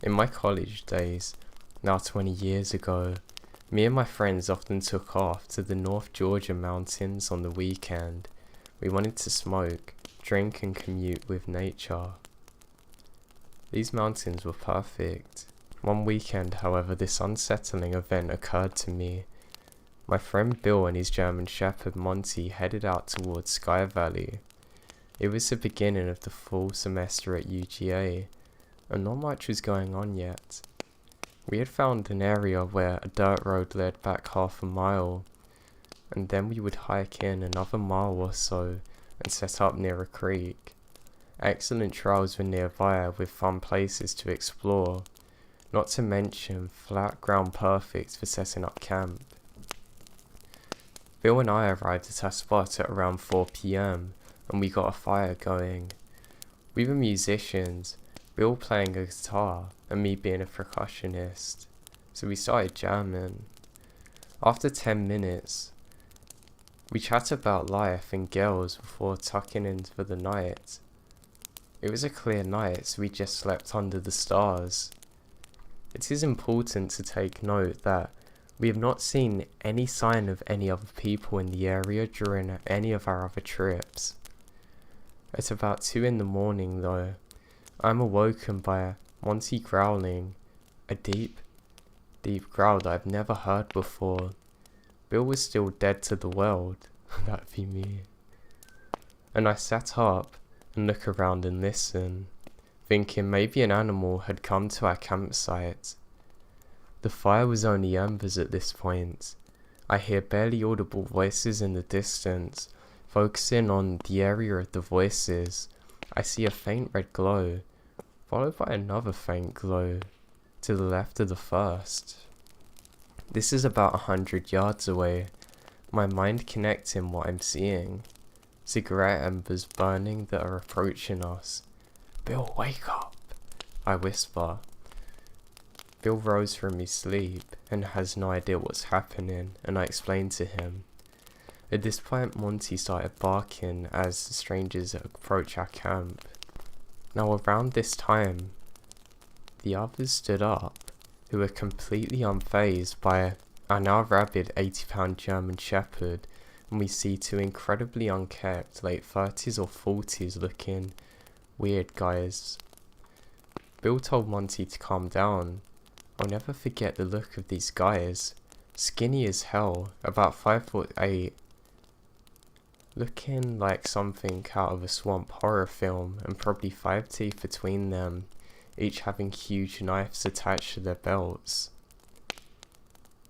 In my college days, now 20 years ago, me and my friends often took off to the North Georgia mountains on the weekend. We wanted to smoke, drink and commute with nature. These mountains were perfect. One weekend, however, this unsettling event occurred to me. My friend Bill and his German Shepherd Monty headed out towards Sky Valley. It was the beginning of the fall semester at UGA, and not much was going on yet. We had found an area where a dirt road led back half a mile, and then we would hike in another mile or so and set up near a creek. Excellent trails were nearby with fun places to explore, not to mention flat ground perfect for setting up camp. Bill and I arrived at our spot at around 4 PM and we got a fire going. We were musicians, Bill playing a guitar and me being a percussionist, so we started jamming. After 10 minutes, we chatted about life and girls before tucking in for the night. It was a clear night, so we just slept under the stars. It is important to take note that we have not seen any sign of any other people in the area during any of our other trips. At about 2 in the morning though, I am awoken by Monty growling, a deep growl that I've never heard before. Bill was still dead to the world, that'd be me. And I sat up and looked around and listened, thinking maybe an animal had come to our campsite. The fire was only embers at this point. I hear barely audible voices in the distance. Focusing on the area of the voices, I see a faint red glow, followed by another faint glow to the left of the first. This is about 100 yards away, my mind connecting what I'm seeing. Cigarette embers burning that are approaching us. "Bill, wake up," I whisper. Bill rose from his sleep and has no idea what's happening, and I explain to him. At this point, Monty started barking as the strangers approach our camp. Now around this time, the others stood up, who were completely unfazed by our now rabid 80-pound German Shepherd, and we see two incredibly unkept late 30s or 40s looking weird guys. Bill told Monty to calm down. I'll never forget the look of these guys, skinny as hell, about 5'8", looking like something out of a swamp horror film, and probably 5 teeth between them, each having huge knives attached to their belts.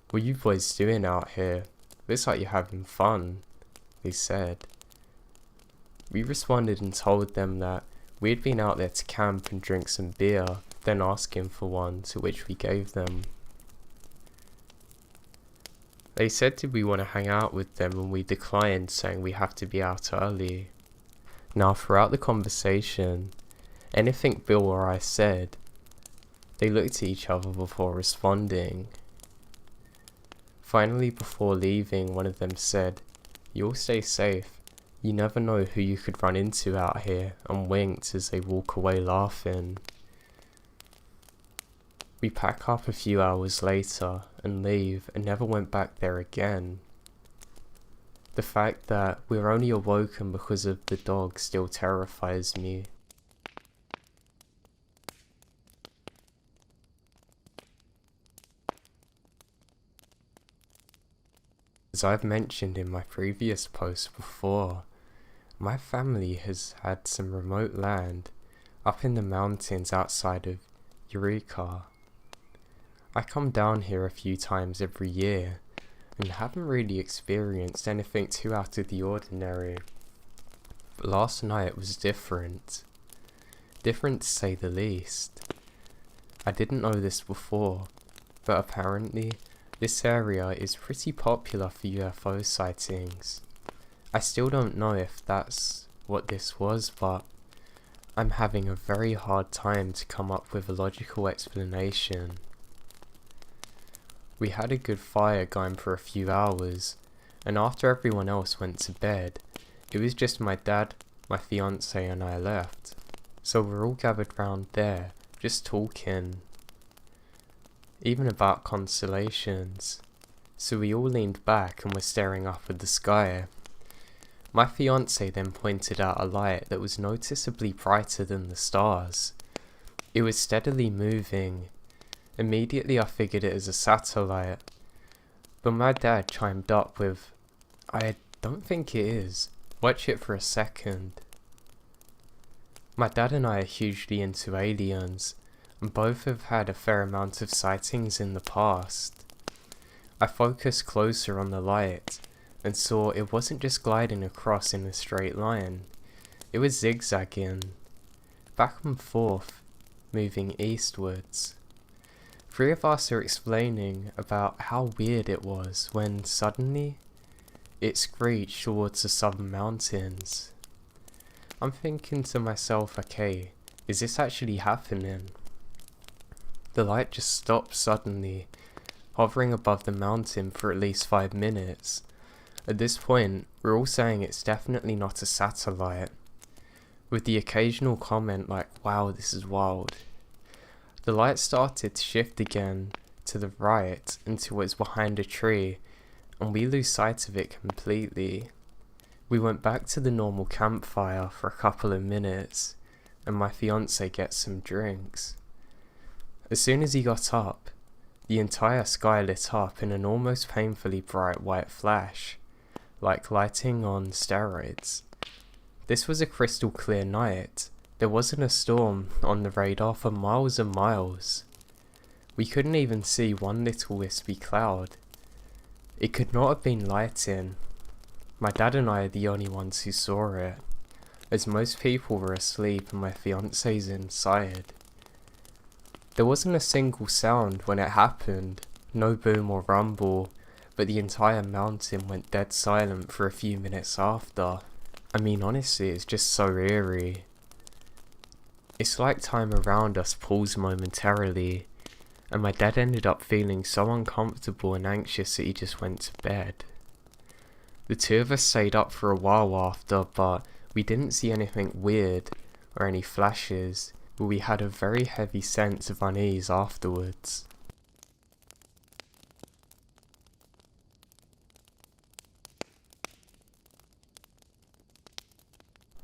"What you boys doing out here? Looks like you're having fun," they said. We responded and told them that we had been out there to camp and drink some beer, then asking for one, to which we gave them. They said did we want to hang out with them, and we declined, saying we have to be out early. Now throughout the conversation, anything Bill or I said, they looked at each other before responding. Finally, before leaving, one of them said, "You'll stay safe. You never know who you could run into out here," and winked as they walk away laughing. We pack up a few hours later and leave and never went back there again. The fact that we're only awoken because of the dog still terrifies me. As I've mentioned in my previous post before, my family has had some remote land up in the mountains outside of Eureka. I come down here a few times every year and haven't really experienced anything too out of the ordinary. But last night was different. Different to say the least. I didn't know this before, but apparently this area is pretty popular for UFO sightings. I still don't know if that's what this was, but I'm having a very hard time to come up with a logical explanation. We had a good fire going for a few hours, and after everyone else went to bed, it was just my dad, my fiance and I left. So we're all gathered round there, just talking. even about constellations. So we all leaned back and were staring up at the sky. My fiancé then pointed out a light that was noticeably brighter than the stars. It was steadily moving. Immediately I figured it as a satellite. But my dad chimed up with, "I don't think it is. Watch it for a second." My dad and I are hugely into aliens, and both have had a fair amount of sightings in the past. I focused closer on the light and saw it wasn't just gliding across in a straight line. It was zigzagging, back and forth, moving eastwards. Three of us are explaining about how weird it was when suddenly it screeched towards the southern mountains. I'm thinking to myself, okay, is this actually happening? The light just stopped suddenly, hovering above the mountain for at least 5 minutes. At this point, we're all saying it's definitely not a satellite, with the occasional comment like, "Wow, this is wild." The light started to shift again to the right until it was behind a tree, and we lose sight of it completely. We went back to the normal campfire for a couple of minutes, and my fiancé gets some drinks. As soon as he got up, the entire sky lit up in an almost painfully bright white flash, like lighting on steroids. This was a crystal clear night. There wasn't a storm on the radar for miles and miles. We couldn't even see one little wispy cloud. It could not have been lighting. My dad and I are the only ones who saw it, as most people were asleep and my fiancé's inside. There wasn't a single sound when it happened, no boom or rumble, but the entire mountain went dead silent for a few minutes after. I mean, honestly, it's just so eerie. It's like time around us paused momentarily, and my dad ended up feeling so uncomfortable and anxious that he just went to bed. The two of us stayed up for a while after, but we didn't see anything weird or any flashes, but we had a very heavy sense of unease afterwards.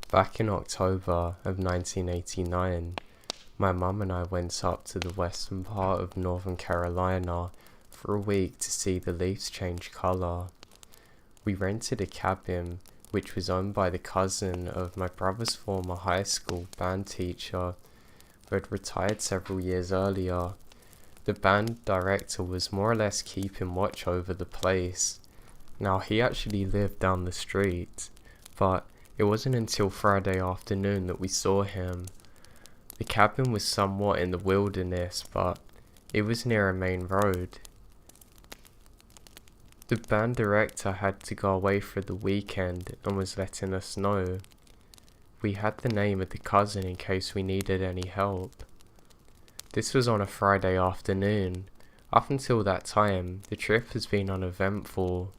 Back in October of 1989, my mum and I went up to the western part of Northern Carolina for a week to see the leaves change colour. We rented a cabin which was owned by the cousin of my brother's former high school band teacher who had retired several years earlier. The band director was more or less keeping watch over the place. Now, he actually lived down the street, but it wasn't until Friday afternoon that we saw him. The cabin was somewhat in the wilderness, but it was near a main road. The band director had to go away for the weekend and was letting us know. We had the name of the cousin in case we needed any help. This was on a Friday afternoon. Up until that time, the trip has been uneventful.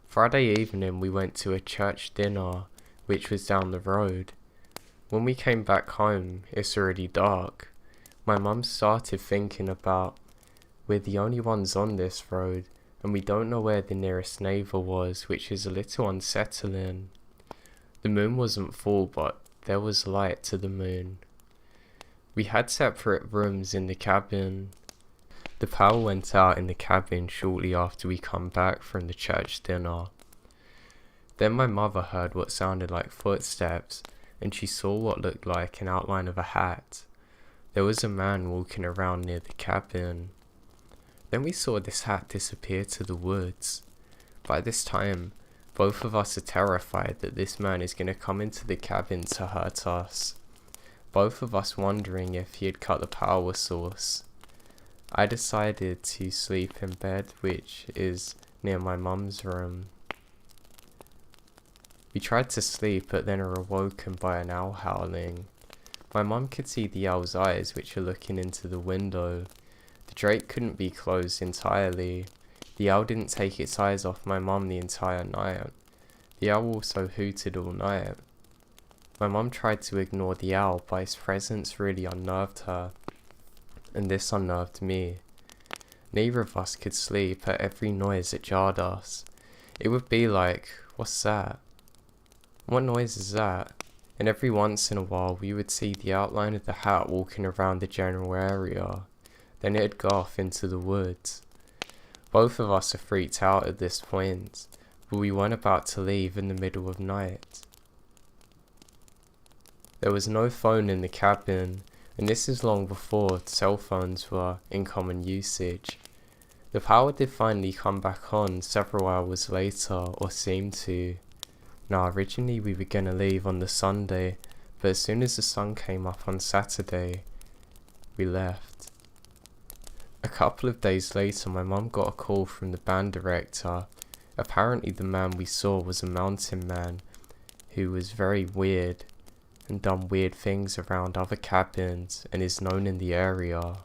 Friday evening we went to a church dinner, which was down the road. When we came back home, it's already dark. My mum started thinking about, we're the only ones on this road, and we don't know where the nearest neighbour was, which is a little unsettling. The moon wasn't full, but there was light to the moon. We had separate rooms in the cabin. The power went out in the cabin shortly after we come back from the church dinner. Then my mother heard what sounded like footsteps, and she saw what looked like an outline of a hat. There was a man walking around near the cabin. Then we saw this hat disappear to the woods. By this time, both of us are terrified that this man is going to come into the cabin to hurt us. Both of us wondering if he had cut the power source. I decided to sleep in bed, which is near my mum's room. We tried to sleep, but then were awoken by an owl howling. My mum could see the owl's eyes, which were looking into the window. The drake couldn't be closed entirely. The owl didn't take its eyes off my mum the entire night. The owl also hooted all night. My mum tried to ignore the owl, but its presence really unnerved her, and this unnerved me. Neither of us could sleep at every noise that jarred us. It would be like, what's that? What noise is that? And every once in a while we would see the outline of the hat walking around the general area. Then it'd go off into the woods. Both of us are freaked out at this point, but we weren't about to leave in the middle of night. There was no phone in the cabin, and this is long before cell phones were in common usage. The power did finally come back on several hours later, or seemed to. Now originally we were gonna leave on the Sunday, but as soon as the sun came up on Saturday, we left. A couple of days later my mum got a call from the band director. Apparently the man we saw was a mountain man who was very weird and done weird things around other cabins and is known in the area.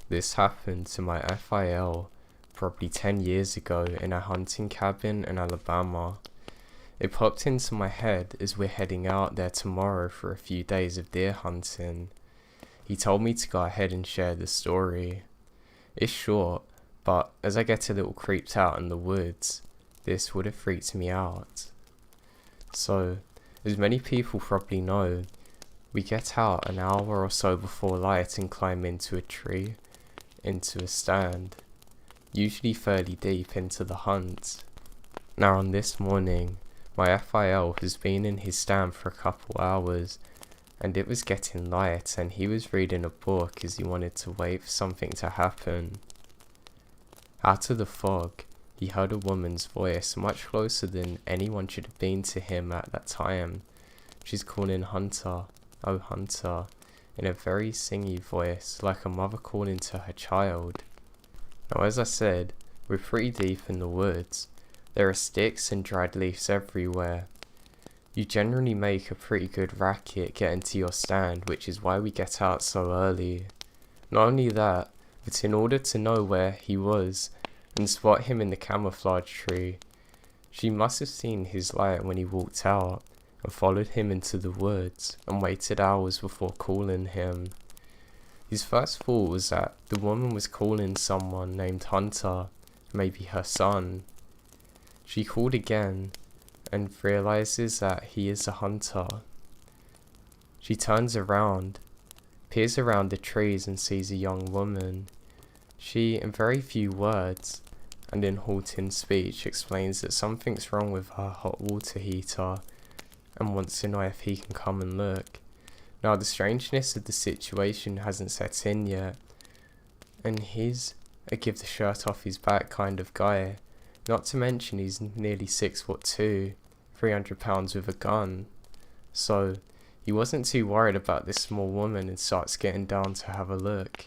This happened to my FIL probably 10 years ago in a hunting cabin in Alabama. It popped into my head as we're heading out there tomorrow for a few days of deer hunting. He told me to go ahead and share the story. It's short, but as I get a little creeped out in the woods, this would have freaked me out. So, as many people probably know, we get out an hour or so before light and climb into a tree, into a stand, usually fairly deep into the hunt. Now on this morning, my FIL has been in his stand for a couple hours, and it was getting light and he was reading a book as he wanted to wait for something to happen. Out of the fog, he heard a woman's voice much closer than anyone should have been to him at that time. She's calling Hunter, oh Hunter, in a very singy voice, like a mother calling to her child. Now as I said, we're pretty deep in the woods. There are sticks and dried leaves everywhere. You generally make a pretty good racket getting to your stand, which is why we get out so early. Not only that, but in order to know where he was and spot him in the camouflage tree, she must have seen his light when he walked out and followed him into the woods and waited hours before calling him. His first thought was that the woman was calling someone named Hunter, maybe her son. She called again and realizes that he is a hunter. She turns around, peers around the trees and sees a young woman. She, in very few words and in halting speech, explains that something's wrong with her hot water heater and wants to know if he can come and look. Now the strangeness of the situation hasn't set in yet, and he's a give the shirt off his back kind of guy, not to mention he's nearly 6'2", 300 pounds with a gun. So he wasn't too worried about this small woman and starts getting down to have a look.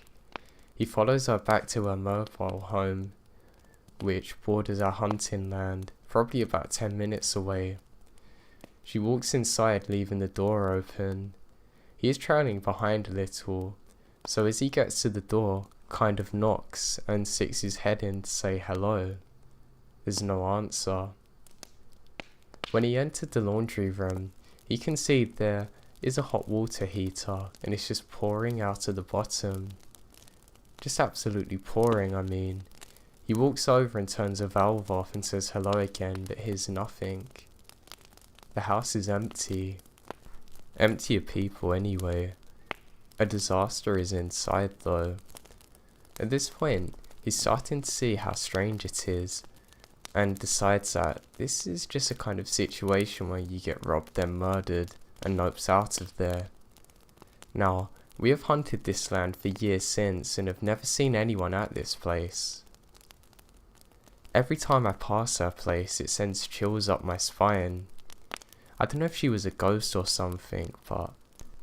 He follows her back to her mobile home, which borders our hunting land, probably about 10 minutes away. She walks inside, leaving the door open. He is trailing behind a little, so as he gets to the door, kind of knocks and sticks his head in to say hello. There's no answer. When he entered the laundry room, he can see there is a hot water heater and it's just pouring out of the bottom. Just absolutely pouring, I mean. He walks over and turns a valve off and says hello again, but hears nothing. The house is empty. Empty of people anyway. A disaster is inside though. At this point, he's starting to see how strange it is, and decides that this is just a kind of situation where you get robbed then murdered and nopes out of there. Now, we have hunted this land for years since and have never seen anyone at this place. Every time I pass her place, it sends chills up my spine. I don't know if she was a ghost or something, but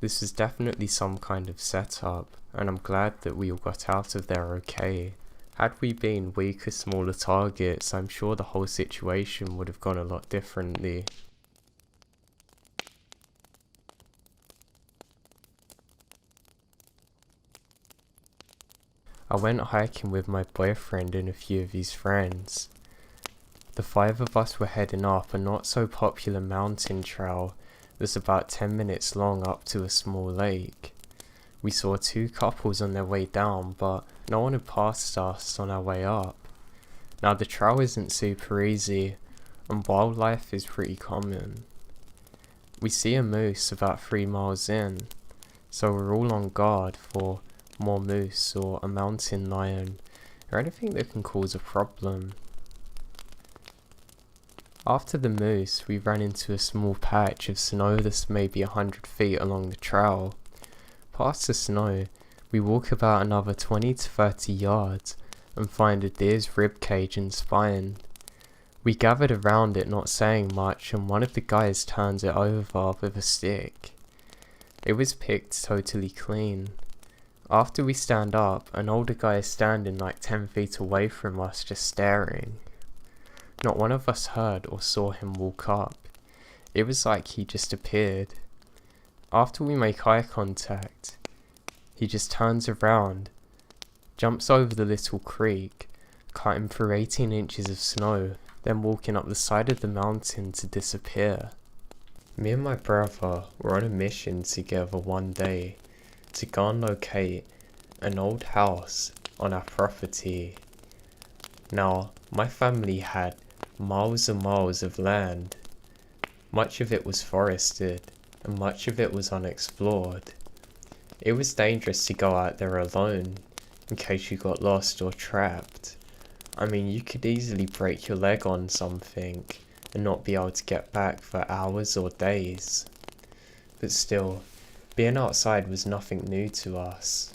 this is definitely some kind of setup, and I'm glad that we all got out of there okay. Had we been weaker, smaller targets, I'm sure the whole situation would have gone a lot differently. I went hiking with my boyfriend and a few of his friends. The 5 of us were heading up a not so popular mountain trail that's about 10 minutes long up to a small lake. We saw two couples on their way down, but no one had passed us on our way up. Now the trail isn't super easy, and wildlife is pretty common. We see a moose about 3 miles in, so we're all on guard for more moose or a mountain lion or anything that can cause a problem. After the moose, we ran into a small patch of snow that's maybe 100 feet along the trail. Past the snow, we walk about another 20 to 30 yards and find a deer's ribcage and spine. We gathered around it not saying much, and one of the guys turns it over with a stick. It was picked totally clean. After we stand up, an older guy is standing like 10 feet away from us just staring. Not one of us heard or saw him walk up. It was like he just appeared. After we make eye contact, he just turns around, jumps over the little creek, cutting through 18 inches of snow, then walking up the side of the mountain to disappear. Me and my brother were on a mission together one day to go and locate an old house on our property. Now, my family had miles and miles of land. Much of it was forested, and much of it was unexplored. It was dangerous to go out there alone, in case you got lost or trapped. I mean, you could easily break your leg on something, and not be able to get back for hours or days. But still, being outside was nothing new to us.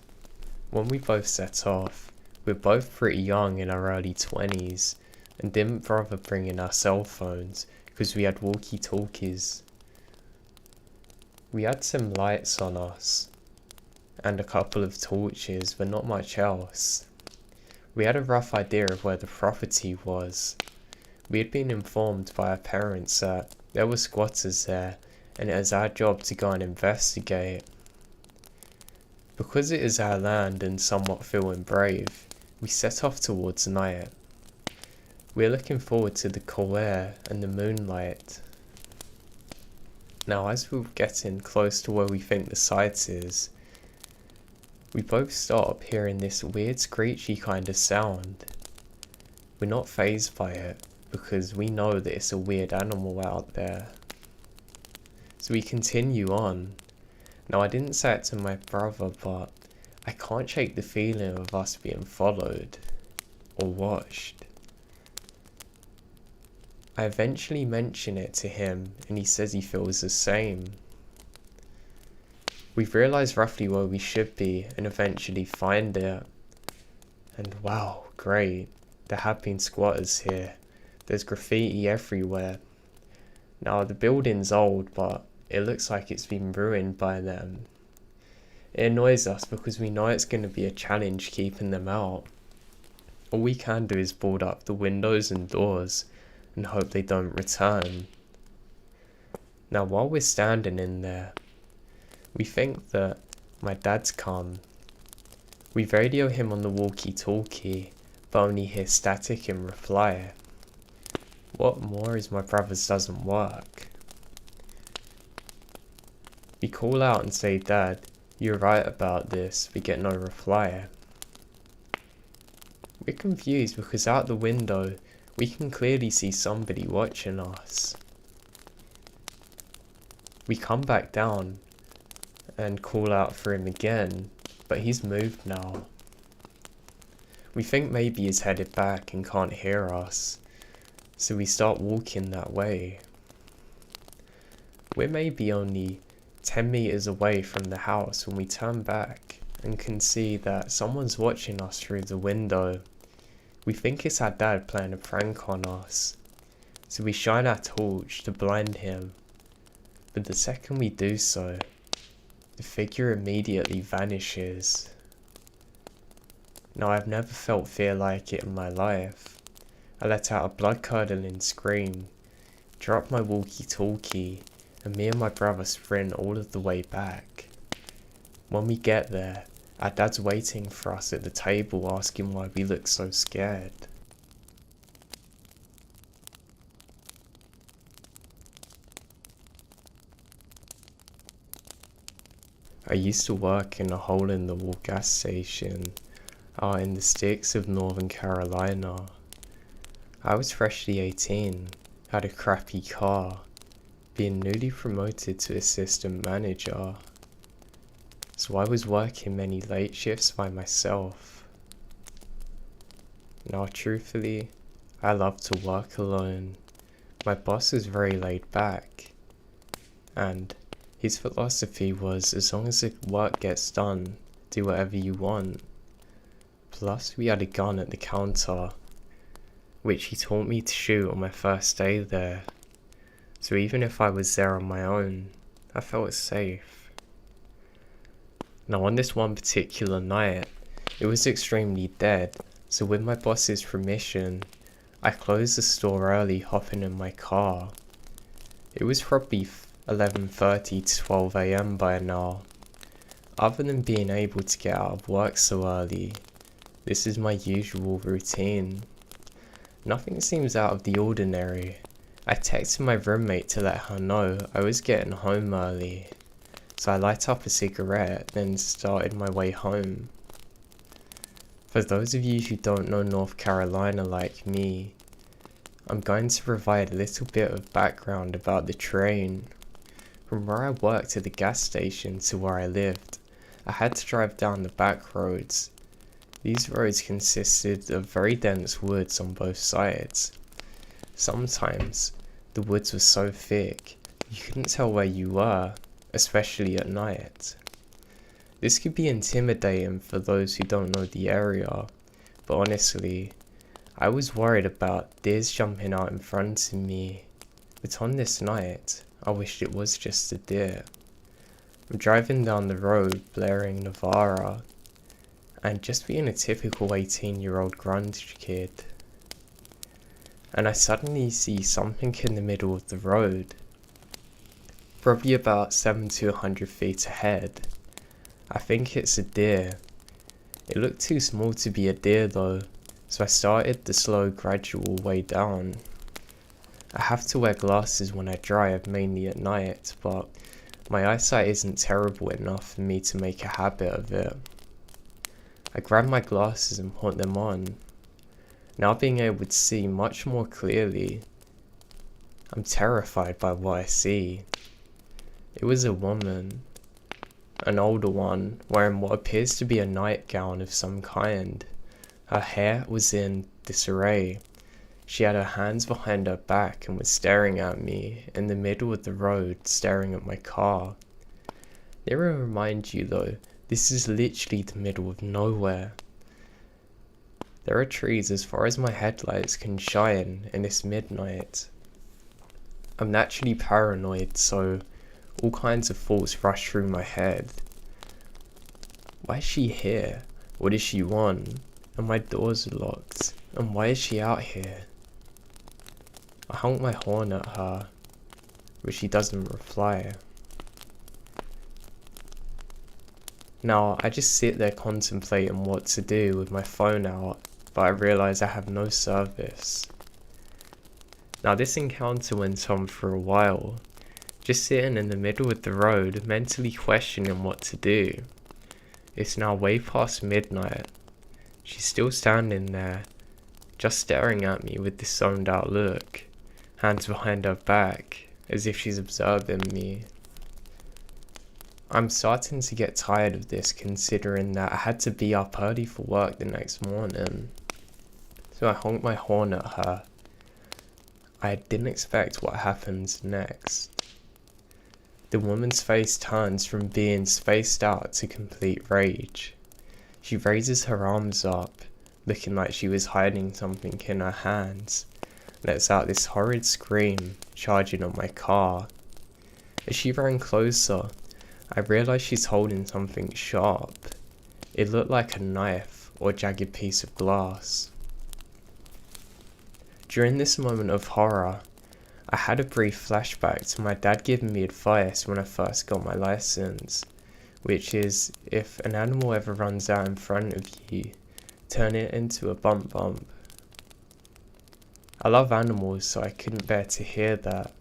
When we both set off, we were both pretty young in our early 20s, and didn't bother bringing our cell phones because we had walkie-talkies. We had some lights on us and a couple of torches, but not much else. We had a rough idea of where the property was. We had been informed by our parents that there were squatters there, and it was our job to go and investigate. Because it is our land and somewhat feeling brave, we set off towards night. We're looking forward to the cool air and the moonlight. Now, as we were getting close to where we think the site is, we both stop hearing this weird screechy kind of sound. We're not fazed by it because we know that it's a weird animal out there. So we continue on. Now, I didn't say it to my brother, but I can't shake the feeling of us being followed or watched. I eventually mention it to him, and he says he feels the same. We've realised roughly where we should be and eventually find it. And wow, great, there have been squatters here. There's graffiti everywhere. Now the building's old, but it looks like it's been ruined by them. It annoys us because we know it's going to be a challenge keeping them out. All we can do is board up the windows and doors and hope they don't return. Now while we're standing in there, we think that my dad's come. We radio him on the walkie-talkie, but only hear static in reply. What more is my brother's doesn't work. We call out and say, "Dad, you're right about this," but get no reply. We're confused because out the window we can clearly see somebody watching us. We come back down and call out for him again, but he's moved now. We think maybe he's headed back and can't hear us, so we start walking that way. We're maybe only 10 meters away from the house when we turn back and can see that someone's watching us through the window. We think it's our dad playing a prank on us, so we shine our torch to blind him. But the second we do so, the figure immediately vanishes. Now, I've never felt fear like it in my life. I let out a blood-curdling scream, dropped my walkie-talkie, and me and my brother sprint all of the way back. When we get there, our dad's waiting for us at the table asking why we look so scared. I used to work in a hole-in-the-wall gas station out in the sticks of Northern Carolina. I was freshly 18, had a crappy car, being newly promoted to assistant manager. So I was working many late shifts by myself. Now truthfully, I love to work alone. My boss is very laid back, and his philosophy was as long as the work gets done, do whatever you want. Plus we had a gun at the counter, which he taught me to shoot on my first day there. So even if I was there on my own, I felt safe. Now on this one particular night, it was extremely dead, so with my boss's permission, I closed the store early, hopping in my car. It was probably 11:30 to 12 AM by now. Other than being able to get out of work so early, this is my usual routine. Nothing seems out of the ordinary. I texted my roommate to let her know I was getting home early, so I light up a cigarette, then started my way home. For those of you who don't know North Carolina like me, I'm going to provide a little bit of background about the terrain. From where I worked at the gas station to where I lived, I had to drive down the back roads. These roads consisted of very dense woods on both sides. Sometimes, the woods were so thick, you couldn't tell where you were, especially at night. This could be intimidating for those who don't know the area, but honestly, I was worried about deers jumping out in front of me. But on this night, I wished it was just a deer. I'm driving down the road blaring Navara, and just being a typical 18-year-old grunge kid. And I suddenly see something in the middle of the road, probably about 7 to 100 feet ahead. I think it's a deer. It looked too small to be a deer though, so I started the slow gradual way down. I have to wear glasses when I drive, mainly at night, but my eyesight isn't terrible enough for me to make a habit of it. I grabbed my glasses and put them on. Now being able to see much more clearly, I'm terrified by what I see. It was a woman, an older one, wearing what appears to be a nightgown of some kind. Her hair was in disarray. She had her hands behind her back and was staring at me in the middle of the road, staring at my car. Let me remind you though, this is literally the middle of nowhere. There are trees as far as my headlights can shine, and it's midnight. I'm naturally paranoid, so all kinds of thoughts rush through my head. Why is she here? What does she want? And my doors are locked. And why is she out here? I honk my horn at her, but she doesn't reply. Now, I just sit there contemplating what to do with my phone out, but I realise I have no service. Now, this encounter went on for a while, just sitting in the middle of the road, mentally questioning what to do. It's now way past midnight. She's still standing there, just staring at me with this zoned out look, hands behind her back, as if she's observing me. I'm starting to get tired of this, considering that I had to be up early for work the next morning. So I honked my horn at her. I didn't expect what happens next. The woman's face turns from being spaced out to complete rage. She raises her arms up, looking like she was hiding something in her hands, lets out this horrid scream, charging on my car. As she ran closer, I realised she's holding something sharp. It looked like a knife or jagged piece of glass. During this moment of horror, I had a brief flashback to my dad giving me advice when I first got my license, which is, if an animal ever runs out in front of you, turn it into a bump bump. I love animals, so I couldn't bear to hear that,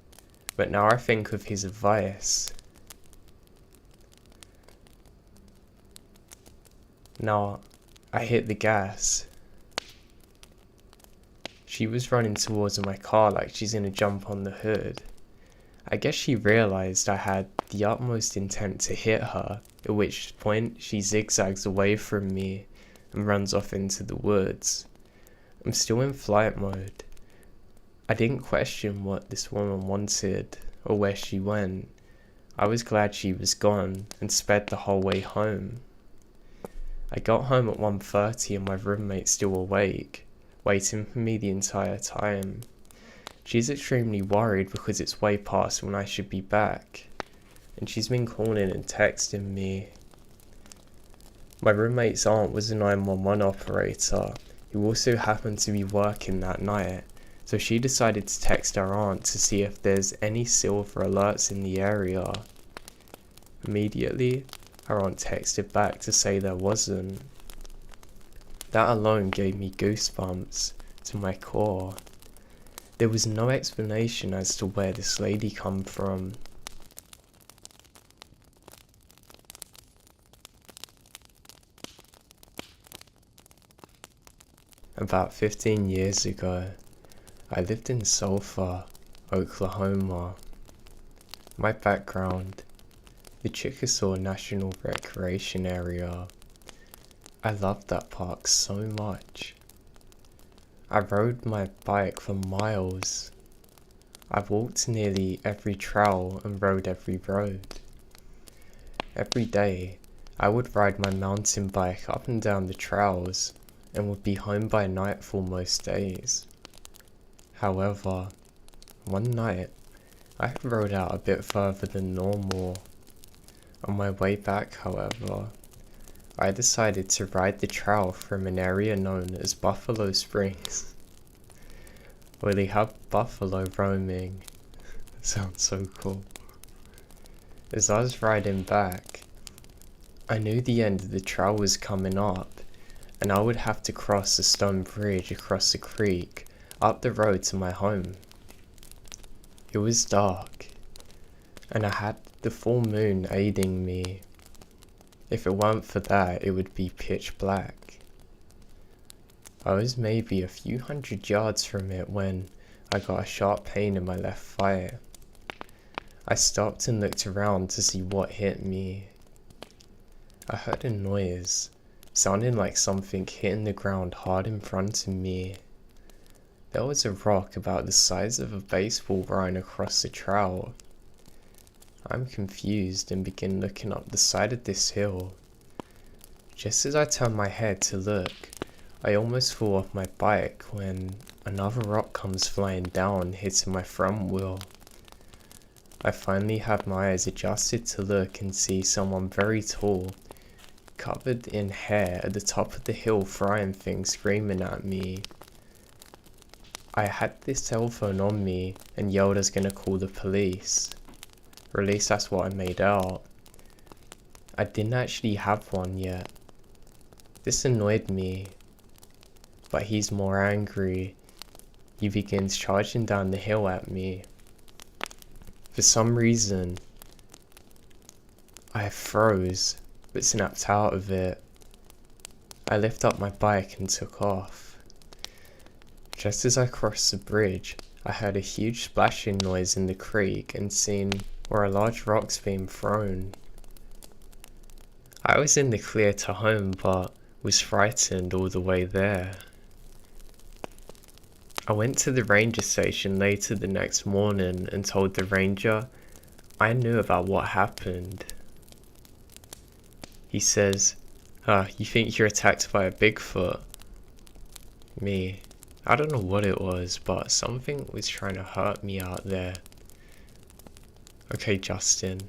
but now I think of his advice. Now, I hit the gas. She was running towards my car like she's gonna jump on the hood. I guess she realized I had the utmost intent to hit her, at which point she zigzags away from me and runs off into the woods. I'm still in flight mode. I didn't question what this woman wanted or where she went. I was glad she was gone and sped the whole way home. I got home at 1:30 and my roommate's still awake, waiting for me the entire time. She's extremely worried because it's way past when I should be back, and she's been calling and texting me. My roommate's aunt was a 911 operator who also happened to be working that night, so she decided to text her aunt to see if there's any silver alerts in the area. Immediately, her aunt texted back to say there wasn't. That alone gave me goosebumps to my core. There was no explanation as to where this lady come from. About 15 years ago, I lived in Sulphur, Oklahoma. My background, the Chickasaw National Recreation Area. I loved that park so much. I rode my bike for miles. I walked nearly every trail and rode every road. Every day, I would ride my mountain bike up and down the trails and would be home by nightfall most days. However, one night, I had rode out a bit further than normal. On my way back, however, I decided to ride the trail from an area known as Buffalo Springs, where they have buffalo roaming. Sounds so cool. As I was riding back, I knew the end of the trail was coming up, and I would have to cross a stone bridge across the creek up the road to my home. It was dark, and I had the full moon aiding me. If it weren't for that, it would be pitch black. I was maybe a few hundred yards from it when I got a sharp pain in my left thigh. I stopped and looked around to see what hit me. I heard a noise, sounding like something hitting the ground hard in front of me. There was a rock about the size of a baseball lying across the trail. I'm confused and begin looking up the side of this hill. Just as I turn my head to look, I almost fall off my bike when another rock comes flying down, hitting my front wheel. I finally had my eyes adjusted to look and see someone very tall, covered in hair at the top of the hill frying things screaming at me. I had this cell phone on me and yelled I was gonna call the police. Or at least that's what I made out. I didn't actually have one yet. This annoyed me, but he's more angry. He begins charging down the hill at me. For some reason, I froze, but snapped out of it. I lifted up my bike and took off. Just as I crossed the bridge, I heard a huge splashing noise in the creek and seen where a large rock's being thrown. I was in the clear to home, but was frightened all the way there. I went to the ranger station later the next morning and told the ranger I knew about what happened. He says, you think you're attacked by a Bigfoot? Me, I don't know what it was, but something was trying to hurt me out there. Okay, Justin,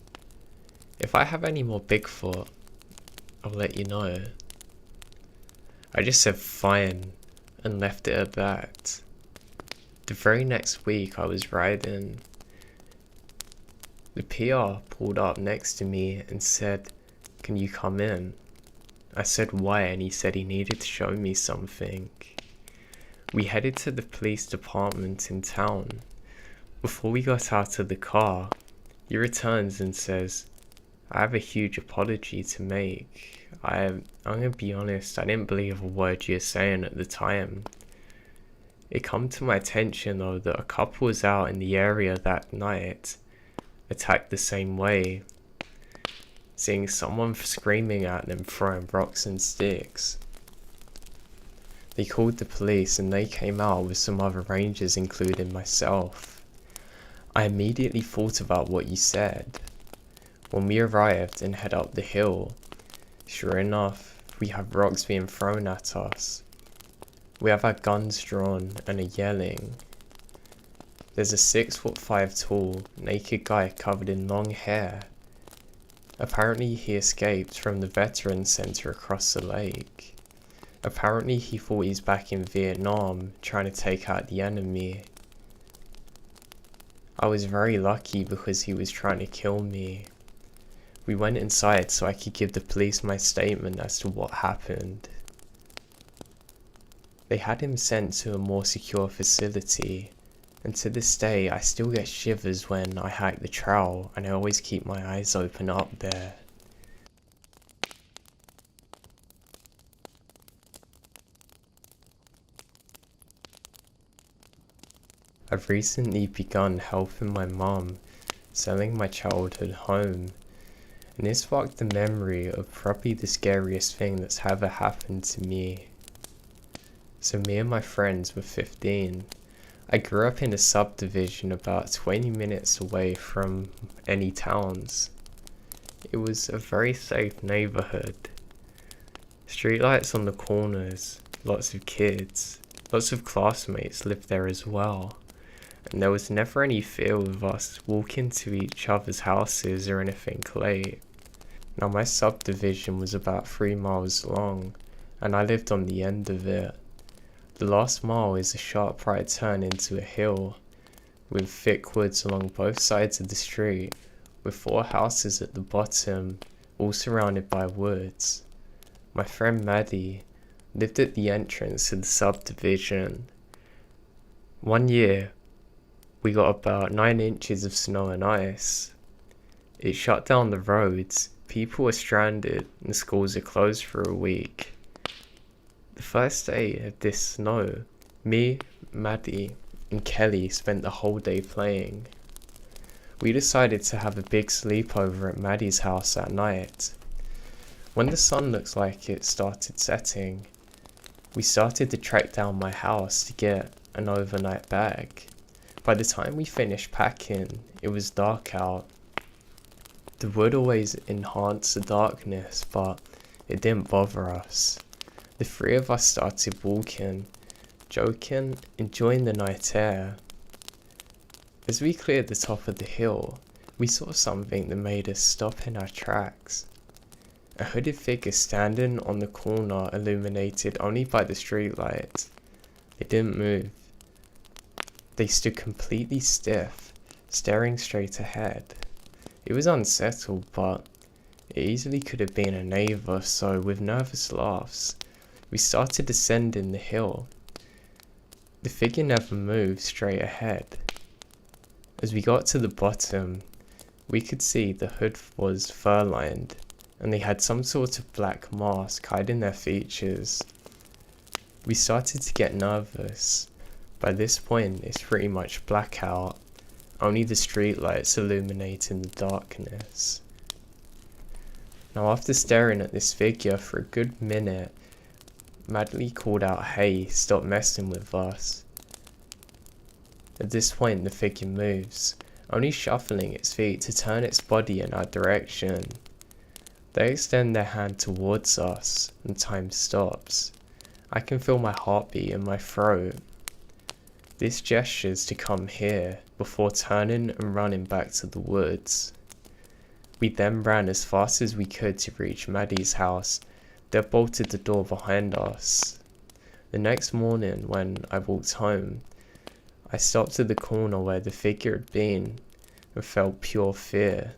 if I have any more Bigfoot, I'll let you know. I just said fine and left it at that. The very next week I was riding. The PR pulled up next to me and said, "Can you come in?" I said why, and he said he needed to show me something. We headed to the police department in town. Before we got out of the car, he returns and says, I have a huge apology to make. I'm gonna be honest, I didn't believe a word you were saying at the time. It come to my attention though that a couple was out in the area that night, attacked the same way, seeing someone screaming at them throwing rocks and sticks. They called the police and they came out with some other rangers including myself. I immediately thought about what you said. When we arrived and head up the hill, sure enough, we have rocks being thrown at us. We have our guns drawn and are yelling. There's a 6'5" tall, naked guy covered in long hair. Apparently he escaped from the Veterans Center across the lake. Apparently he thought he's back in Vietnam trying to take out the enemy. I was very lucky because he was trying to kill me. We went inside so I could give the police my statement as to what happened. They had him sent to a more secure facility, and to this day I still get shivers when I hike the trail and I always keep my eyes open up there. I've recently begun helping my mum selling my childhood home, and it sparked the memory of probably the scariest thing that's ever happened to me. So me and my friends were 15. I grew up in a subdivision about 20 minutes away from any towns. It was a very safe neighborhood. Streetlights on the corners, lots of kids, lots of classmates lived there as well. And there was never any fear of us walking to each other's houses or anything late. Now my subdivision was about 3 miles long, and I lived on the end of it. The last mile is a sharp right turn into a hill, with thick woods along both sides of the street, with 4 houses at the bottom, all surrounded by woods. My friend Maddie lived at the entrance to the subdivision. One year, we got about 9 inches of snow and ice. It shut down the roads, people were stranded, and schools are closed for a week. The first day of this snow, me, Maddie, and Kelly spent the whole day playing. We decided to have a big sleepover at Maddie's house at night. When the sun looked like it started setting, we started to trek down my house to get an overnight bag. By the time we finished packing, it was dark out. The wood always enhanced the darkness, but it didn't bother us. The 3 of us started walking, joking, enjoying the night air. As we cleared the top of the hill, we saw something that made us stop in our tracks. A hooded figure standing on the corner illuminated only by the streetlight. It didn't move. They stood completely stiff, staring straight ahead. It was unsettled, but it easily could have been a neighbor, so with nervous laughs, we started descending the hill. The figure never moved straight ahead. As we got to the bottom, we could see the hood was fur-lined, and they had some sort of black mask hiding their features. We started to get nervous. By this point, it's pretty much blackout, only the streetlights illuminating the darkness. Now after staring at this figure for a good minute, Maddie called out, "Hey, stop messing with us." At this point the figure moves, only shuffling its feet to turn its body in our direction. They extend their hand towards us, and time stops. I can feel my heartbeat in my throat. This gestures to come here, before turning and running back to the woods. We then ran as fast as we could to reach Maddie's house, that bolted the door behind us. The next morning, when I walked home, I stopped at the corner where the figure had been, and felt pure fear.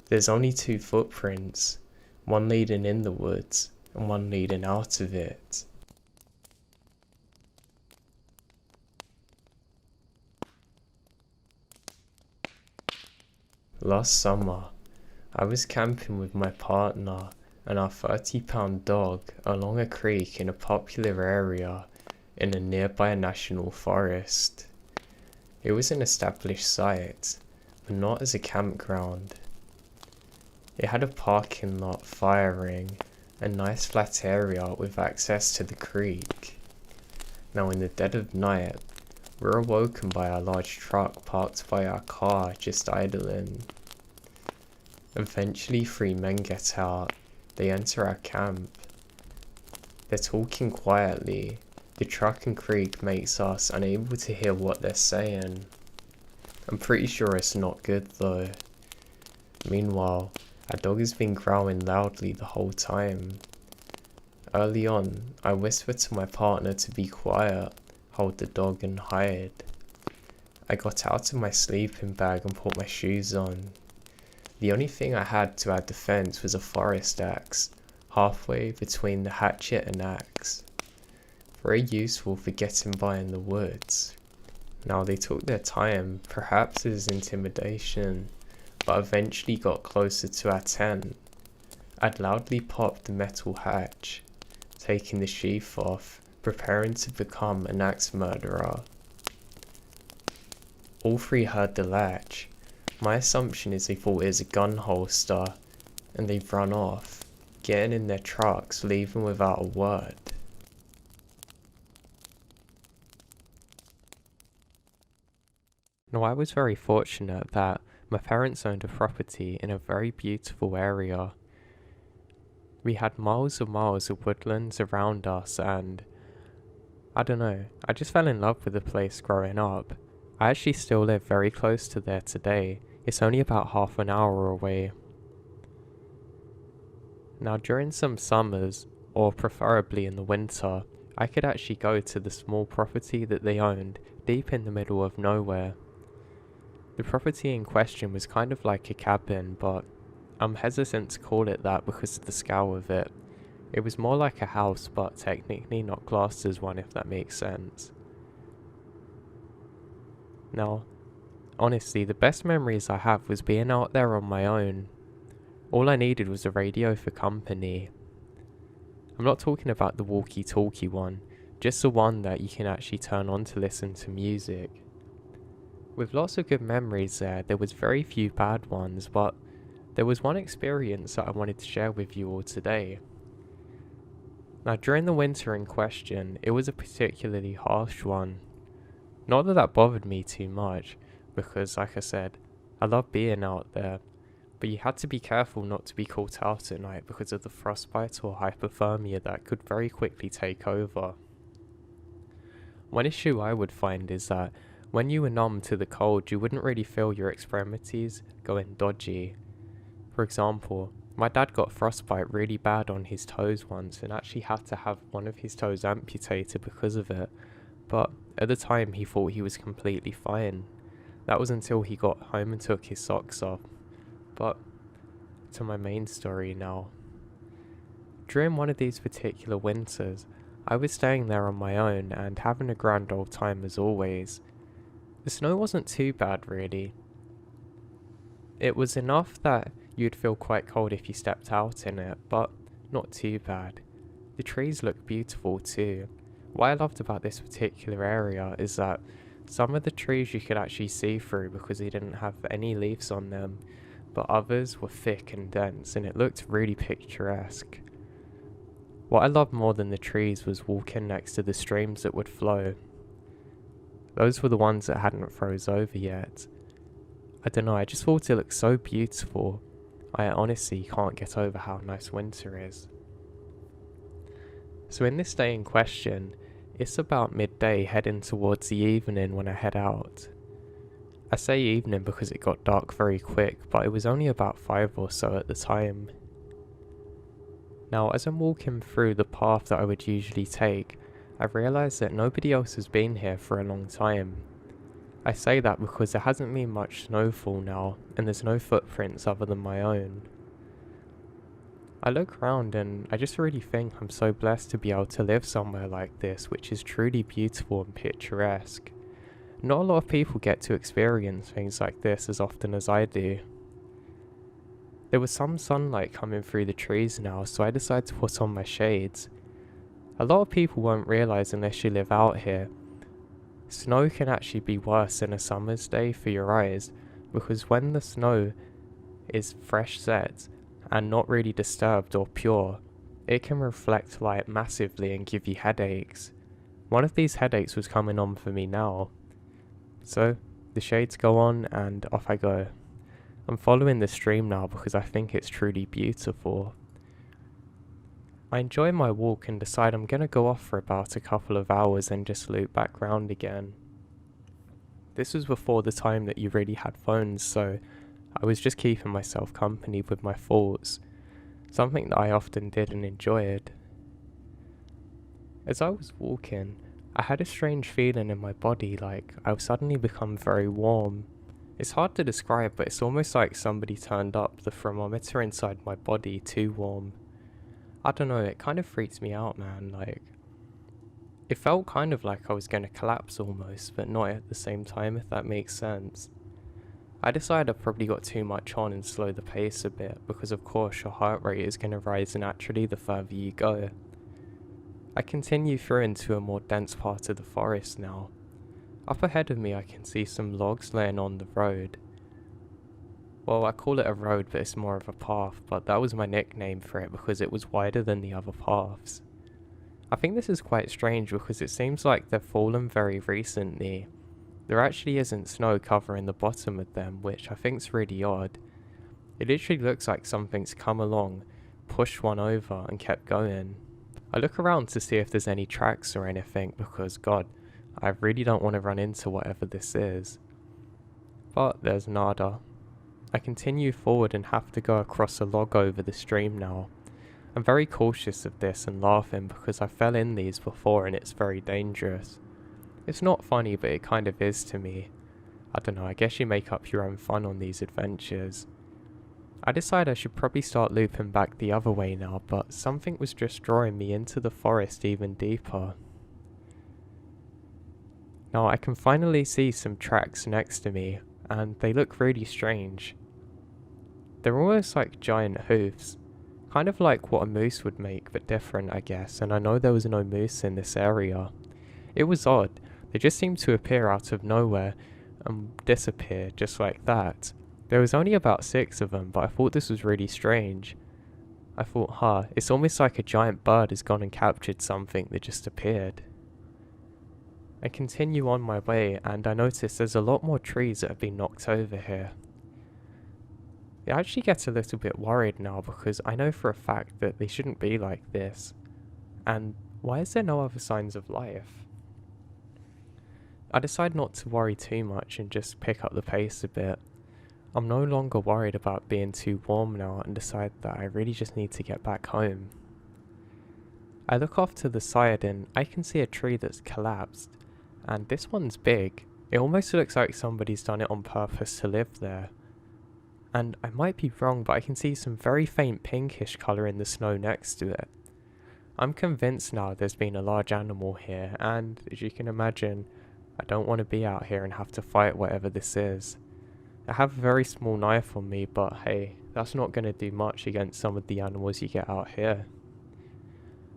There's only 2 footprints, one leading in the woods, and one leading out of it. Last summer, I was camping with my partner and our 30-pound dog along a creek in a popular area in a nearby national forest. It was an established site, but not as a campground. It had a parking lot, fire ring, a nice flat area with access to the creek. Now in the dead of night, we're awoken by a large truck parked by our car just idling. Eventually 3 men get out. They enter our camp. They're talking quietly. The truck and creek makes us unable to hear what they're saying. I'm pretty sure it's not good though. Meanwhile, our dog has been growling loudly the whole time. Early on, I whispered to my partner to be quiet, hold the dog and hide. I got out of my sleeping bag and put my shoes on. The only thing I had to our defense was a forest axe, halfway between the hatchet and axe. Very useful for getting by in the woods. Now they took their time, perhaps as intimidation, but eventually got closer to our tent. I'd loudly popped the metal hatch, taking the sheath off, preparing to become an axe murderer. All 3 heard the latch. My assumption is they thought it was a gun holster, and they've run off, getting in their trucks, leaving without a word. Now I was very fortunate that my parents owned a property in a very beautiful area. We had miles and miles of woodlands around us, and I don't know, I just fell in love with the place growing up. I actually still live very close to there today. It's only about half an hour away. Now during some summers, or preferably in the winter, I could actually go to the small property that they owned, deep in the middle of nowhere. The property in question was kind of like a cabin, but I'm hesitant to call it that because of the scale of it. It was more like a house, but technically not classed as one, if that makes sense. Now, honestly, the best memories I have was being out there on my own. All I needed was a radio for company. I'm not talking about the walkie-talkie one, just the one that you can actually turn on to listen to music. With lots of good memories there was very few bad ones, but there was one experience that I wanted to share with you all today. Now during the winter in question, it was a particularly harsh one. Not that bothered me too much, because like I said, I love being out there, but you had to be careful not to be caught out at night because of the frostbite or hypothermia that could very quickly take over. One issue I would find is that when you were numb to the cold, you wouldn't really feel your extremities going dodgy. For example, my dad got frostbite really bad on his toes once and actually had to have one of his toes amputated because of it, but at the time he thought he was completely fine. That was until he got home and took his socks off. But to my main story now. During one of these particular winters, I was staying there on my own and having a grand old time as always. The snow wasn't too bad really. It was enough that you'd feel quite cold if you stepped out in it, but not too bad. The trees looked beautiful too. What I loved about this particular area is that some of the trees you could actually see through because they didn't have any leaves on them, but others were thick and dense and it looked really picturesque. What I loved more than the trees was walking next to the streams that would flow. Those were the ones that hadn't froze over yet. I don't know, I just thought it looked so beautiful. I honestly can't get over how nice winter is. So in this day in question, it's about midday heading towards the evening when I head out. I say evening because it got dark very quick, but it was only about 5 or so at the time. Now as I'm walking through the path that I would usually take, I realised that nobody else has been here for a long time. I say that because there hasn't been much snowfall now, and there's no footprints other than my own. I look around and I just really think I'm so blessed to be able to live somewhere like this, which is truly beautiful and picturesque. Not a lot of people get to experience things like this as often as I do. There was some sunlight coming through the trees now, so I decided to put on my shades. A lot of people won't realise unless you live out here. Snow can actually be worse than a summer's day for your eyes, because when the snow is fresh set and not really disturbed or pure, it can reflect light massively and give you headaches. One of these headaches was coming on for me now. So the shades go on and off I go. I'm following the stream now because I think it's truly beautiful. I enjoy my walk and decide I'm going to go off for about a couple of hours and just loop back round again. This was before the time that you really had phones, so I was just keeping myself company with my thoughts, something that I often did and enjoyed. As I was walking, I had a strange feeling in my body, like I would suddenly become very warm. It's hard to describe, but it's almost like somebody turned up the thermometer inside my body too warm. I don't know, it kind of freaked me out, man. Like, it felt kind of like I was going to collapse almost, but not at the same time, if that makes sense. I decided I probably got too much on and slowed the pace a bit, because of course your heart rate is going to rise naturally the further you go. I continue through into a more dense part of the forest now. Up ahead of me I can see some logs laying on the road. Well, I call it a road, but it's more of a path, but that was my nickname for it because it was wider than the other paths. I think this is quite strange because it seems like they've fallen very recently. There actually isn't snow covering the bottom of them, which I think's really odd. It literally looks like something's come along, pushed one over and kept going. I look around to see if there's any tracks or anything because god, I really don't want to run into whatever this is. But there's nada. I continue forward and have to go across a log over the stream now. I'm very cautious of this and laughing because I fell in these before and it's very dangerous. It's not funny, but it kind of is to me. I don't know, I guess you make up your own fun on these adventures. I decide I should probably start looping back the other way now, but something was just drawing me into the forest even deeper. Now I can finally see some tracks next to me, and they look really strange. They're almost like giant hoofs, kind of like what a moose would make, but different I guess, and I know there was no moose in this area. It was odd, they just seemed to appear out of nowhere and disappear just like that. There was only about 6 of them, but I thought this was really strange. I thought, it's almost like a giant bird has gone and captured something that just appeared. I continue on my way and I notice there's a lot more trees that have been knocked over here. It actually gets a little bit worried now because I know for a fact that they shouldn't be like this. And why is there no other signs of life? I decide not to worry too much and just pick up the pace a bit. I'm no longer worried about being too warm now and decide that I really just need to get back home. I look off to the side and I can see a tree that's collapsed, and this one's big. It almost looks like somebody's done it on purpose to live there. And I might be wrong, but I can see some very faint pinkish colour in the snow next to it. I'm convinced now there's been a large animal here, and as you can imagine, I don't want to be out here and have to fight whatever this is. I have a very small knife on me, but hey, that's not going to do much against some of the animals you get out here.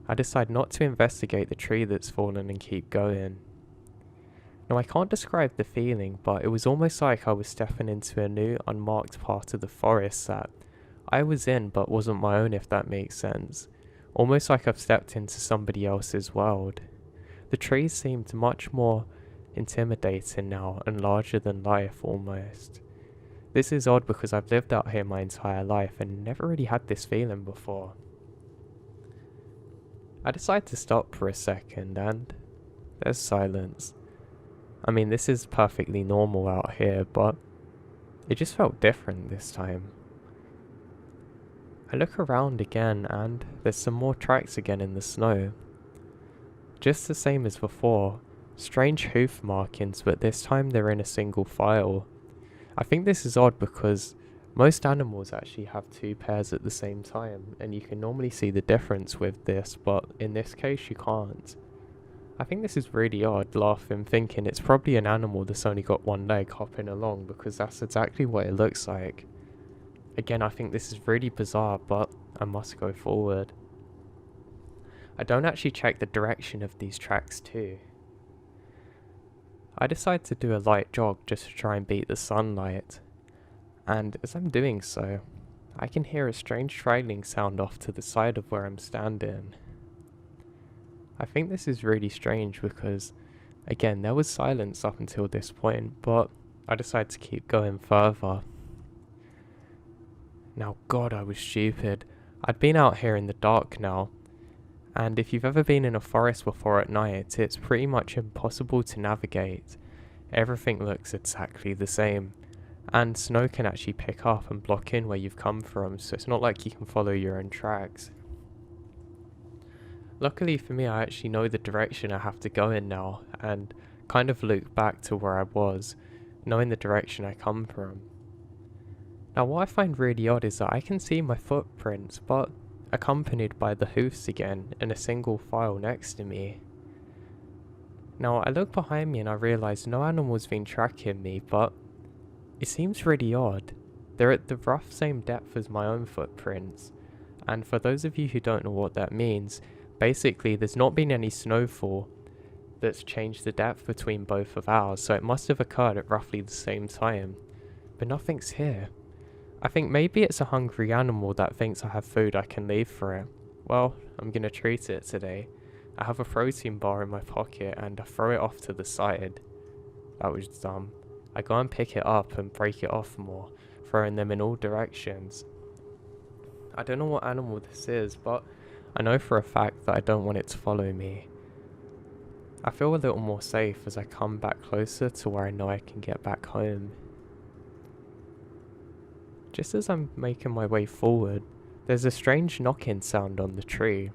I decide not to investigate the tree that's fallen and keep going. Now I can't describe the feeling, but it was almost like I was stepping into a new unmarked part of the forest that I was in but wasn't my own, if that makes sense. Almost like I've stepped into somebody else's world. The trees seemed much more intimidating now and larger than life almost. This is odd because I've lived out here my entire life and never really had this feeling before. I decide to stop for a second and there's silence. I mean, this is perfectly normal out here, but it just felt different this time. I look around again and there's some more tracks again in the snow. Just the same as before, strange hoof markings, but this time they're in a single file. I think this is odd because most animals actually have 2 pairs at the same time, and you can normally see the difference with this, but in this case you can't. I think this is really odd, laughing, thinking it's probably an animal that's only got 1 leg hopping along because that's exactly what it looks like. Again, I think this is really bizarre, but I must go forward. I don't actually check the direction of these tracks too. I decide to do a light jog just to try and beat the sunlight, and as I'm doing so, I can hear a strange trailing sound off to the side of where I'm standing. I think this is really strange because, again, there was silence up until this point, but I decided to keep going further. Now, God, I was stupid. I'd been out here in the dark now, and if you've ever been in a forest before at night, it's pretty much impossible to navigate. Everything looks exactly the same, and snow can actually pick up and block in where you've come from, so it's not like you can follow your own tracks. Luckily for me, I actually know the direction I have to go in now, and kind of look back to where I was, knowing the direction I come from. Now what I find really odd is that I can see my footprints, but accompanied by the hoofs again in a single file next to me. Now I look behind me and I realise no animal's been tracking me, but it seems really odd. They're at the rough same depth as my own footprints, and for those of you who don't know what that means, basically there's not been any snowfall that's changed the depth between both of ours, so it must have occurred at roughly the same time, but nothing's here. I think maybe it's a hungry animal that thinks I have food I can leave for it. Well, I'm gonna treat it today. I have a protein bar in my pocket and I throw it off to the side. That was dumb. I go and pick it up and break it off more, throwing them in all directions. I don't know what animal this is, but I know for a fact that I don't want it to follow me. I feel a little more safe as I come back closer to where I know I can get back home. Just as I'm making my way forward, there's a strange knocking sound on the tree.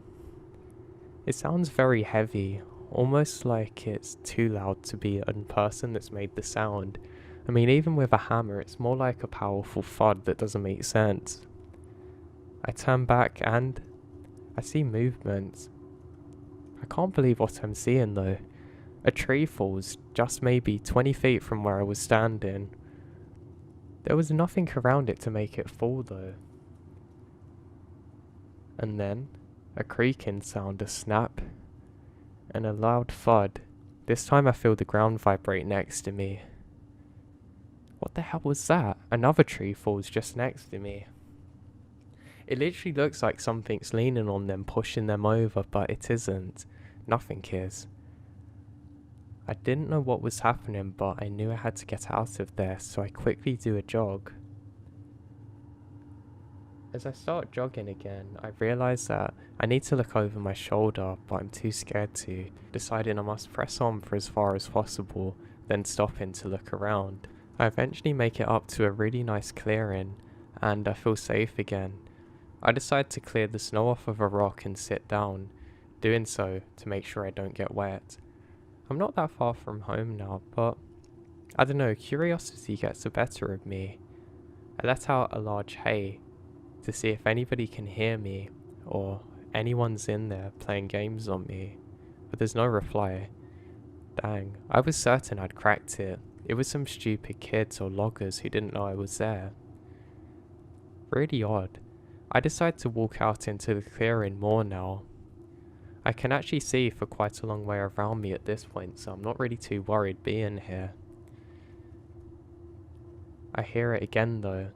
It sounds very heavy, almost like it's too loud to be a person that's made the sound. I mean, even with a hammer, it's more like a powerful thud that doesn't make sense. I turn back and I see movement. I can't believe what I'm seeing though. A tree falls just maybe 20 feet from where I was standing. There was nothing around it to make it fall though. And then, a creaking sound, a snap, and a loud thud. This time I feel the ground vibrate next to me. What the hell was that? Another tree falls just next to me. It literally looks like something's leaning on them, pushing them over, but it isn't. Nothing is. I didn't know what was happening, but I knew I had to get out of there, so I quickly do a jog. As I start jogging again, I realise that I need to look over my shoulder, but I'm too scared to, deciding I must press on for as far as possible, then stopping to look around. I eventually make it up to a really nice clearing, and I feel safe again. I decide to clear the snow off of a rock and sit down, doing so to make sure I don't get wet. I'm not that far from home now, but I don't know, curiosity gets the better of me. I let out a large hey to see if anybody can hear me or anyone's in there playing games on me, but there's no reply. Dang, I was certain I'd cracked it. It was some stupid kids or loggers who didn't know I was there. Really odd. I decide to walk out into the clearing more now. I can actually see for quite a long way around me at this point, so I'm not really too worried being here. I hear it again though.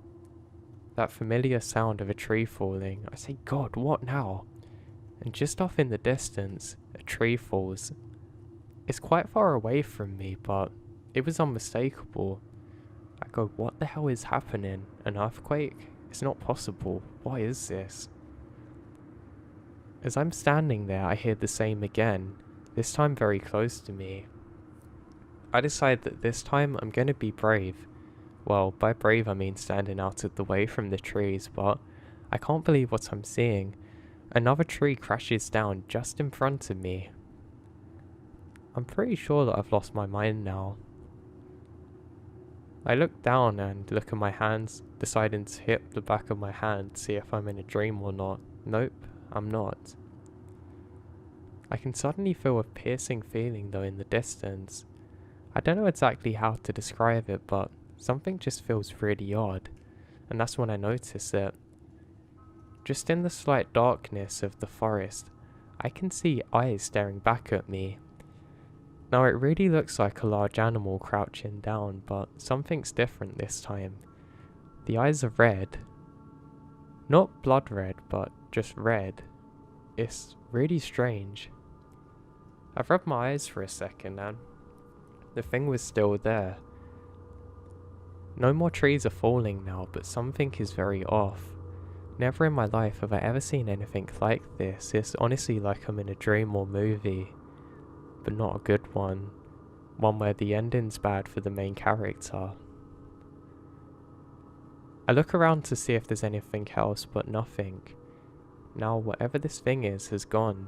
That familiar sound of a tree falling. I say, God, what now? And just off in the distance, a tree falls. It's quite far away from me, but it was unmistakable. I go, what the hell is happening? An earthquake? It's not possible. What is this? As I'm standing there, I hear the same again, this time very close to me. I decide that this time I'm going to be brave. Well, by brave I mean standing out of the way from the trees, but I can't believe what I'm seeing. Another tree crashes down just in front of me. I'm pretty sure that I've lost my mind now. I look down and look at my hands, deciding to hit the back of my hand to see if I'm in a dream or not. Nope, I'm not. I can suddenly feel a piercing feeling though in the distance. I don't know exactly how to describe it, but something just feels really odd. and that's when I noticed it. Just in the slight darkness of the forest, I can see eyes staring back at me. Now it really looks like a large animal crouching down, but something's different this time. The eyes are red. Not blood red, but just red. It's really strange. I've rubbed my eyes for a second and the thing was still there. No more trees are falling now, but something is very off. Never in my life have I ever seen anything like this. It's honestly like I'm in a dream or movie, but not a good one. One where the ending's bad for the main character. I look around to see if there's anything else, but nothing. Now whatever this thing is has gone.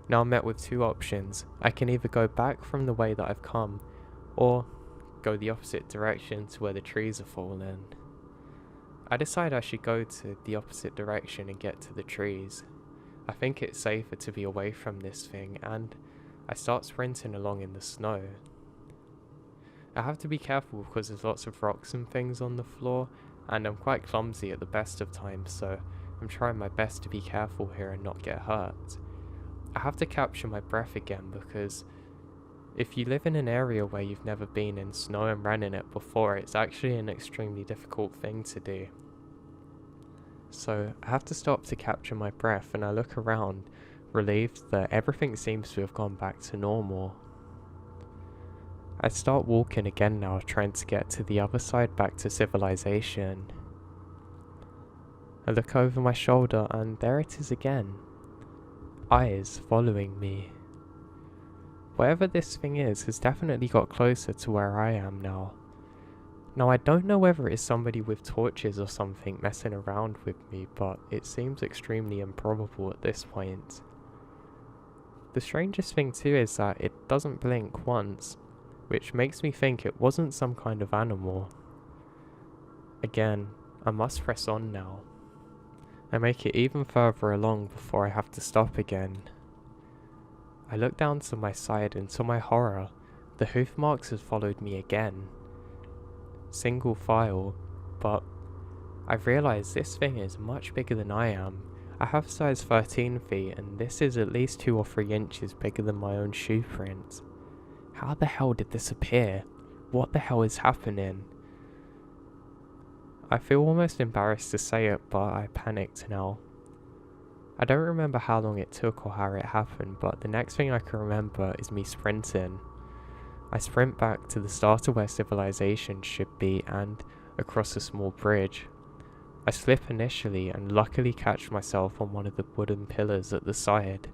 Now I'm met with two options. I can either go back from the way that I've come, or go the opposite direction to where the trees are falling. I decide I should go to the opposite direction and get to the trees. I think it's safer to be away from this thing, and I start sprinting along in the snow. I have to be careful because there's lots of rocks and things on the floor, and I'm quite clumsy at the best of times, so I'm trying my best to be careful here and not get hurt. I have to capture my breath again because if you live in an area where you've never been in snow and ran in it before, it's actually an extremely difficult thing to do. So I have to stop to capture my breath, and I look around, relieved that everything seems to have gone back to normal. I start walking again now, trying to get to the other side back to civilization. I look over my shoulder and there it is again. Eyes following me. Whatever this thing is has definitely got closer to where I am now. Now I don't know whether it is somebody with torches or something messing around with me, but it seems extremely improbable at this point. The strangest thing too is that it doesn't blink once, which makes me think it wasn't some kind of animal. Again, I must press on now. I make it even further along before I have to stop again. I look down to my side and to my horror, the hoof marks have followed me again. Single file, but I've realised this thing is much bigger than I am. I have size 13 feet and this is at least 2 or 3 inches bigger than my own shoe print. How the hell did this appear? What the hell is happening? I feel almost embarrassed to say it, but I panicked now. I don't remember how long it took or how it happened, but the next thing I can remember is me sprinting. I sprint back to the start of where civilization should be and across a small bridge. I slip initially and luckily catch myself on one of the wooden pillars at the side.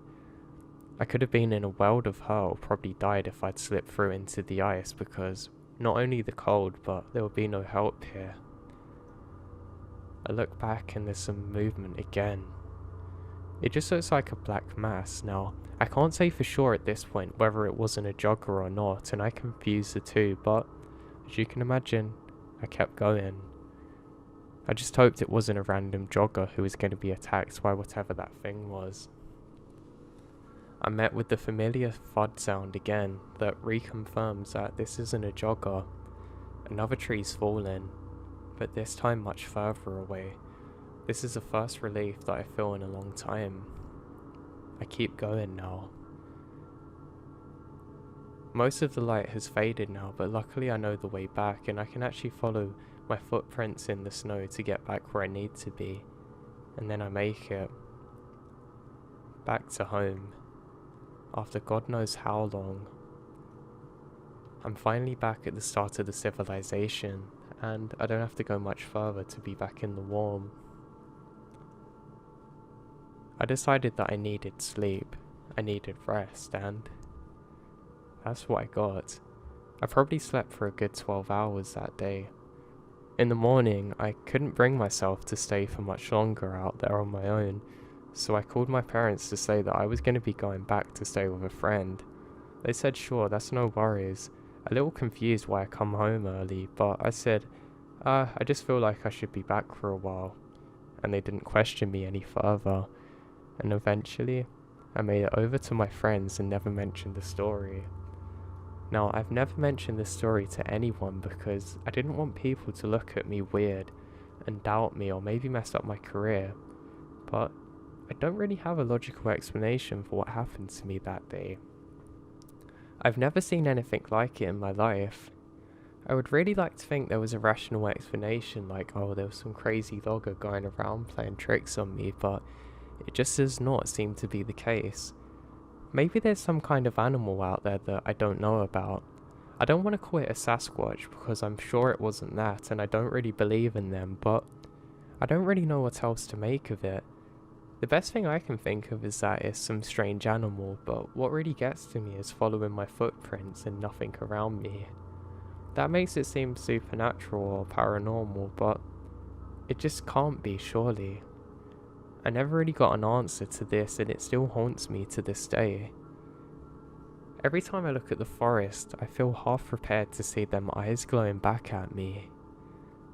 I could have been in a world of hurt or probably died if I'd slipped through into the ice because not only the cold, but there would be no help here. I look back and there's some movement again. It just looks like a black mass. Now, I can't say for sure at this point whether it wasn't a jogger or not, and I confuse the two, but as you can imagine, I kept going. I just hoped it wasn't a random jogger who was going to be attacked by whatever that thing was. I met with the familiar thud sound again that reconfirms that this isn't a jogger. Another tree's fallen, but this time much further away. This is the first relief that I feel in a long time. I keep going now. Most of the light has faded now, but luckily I know the way back and I can actually follow my footprints in the snow to get back where I need to be. And then I make it back to home. After God knows how long. I'm finally back at the start of the civilization, and I don't have to go much further to be back in the warm. I decided that I needed sleep, I needed rest, and that's what I got. I probably slept for a good 12 hours that day. In the morning, I couldn't bring myself to stay for much longer out there on my own, so I called my parents to say that I was going to be going back to stay with a friend. They said sure, that's no worries. A little confused why I come home early, but I said, I just feel like I should be back for a while. And they didn't question me any further. And eventually, I made it over to my friends and never mentioned the story. Now, I've never mentioned this story to anyone because I didn't want people to look at me weird and doubt me or maybe mess up my career, but I don't really have a logical explanation for what happened to me that day. I've never seen anything like it in my life. I would really like to think there was a rational explanation, like, oh, there was some crazy logger going around playing tricks on me, but it just does not seem to be the case. Maybe there's some kind of animal out there that I don't know about. I don't want to call it a Sasquatch because I'm sure it wasn't that, and I don't really believe in them, but I don't really know what else to make of it. The best thing I can think of is that it's some strange animal, but what really gets to me is following my footprints and nothing around me. That makes it seem supernatural or paranormal, but it just can't be, surely. I never really got an answer to this, and it still haunts me to this day. Every time I look at the forest, I feel half prepared to see them eyes glowing back at me.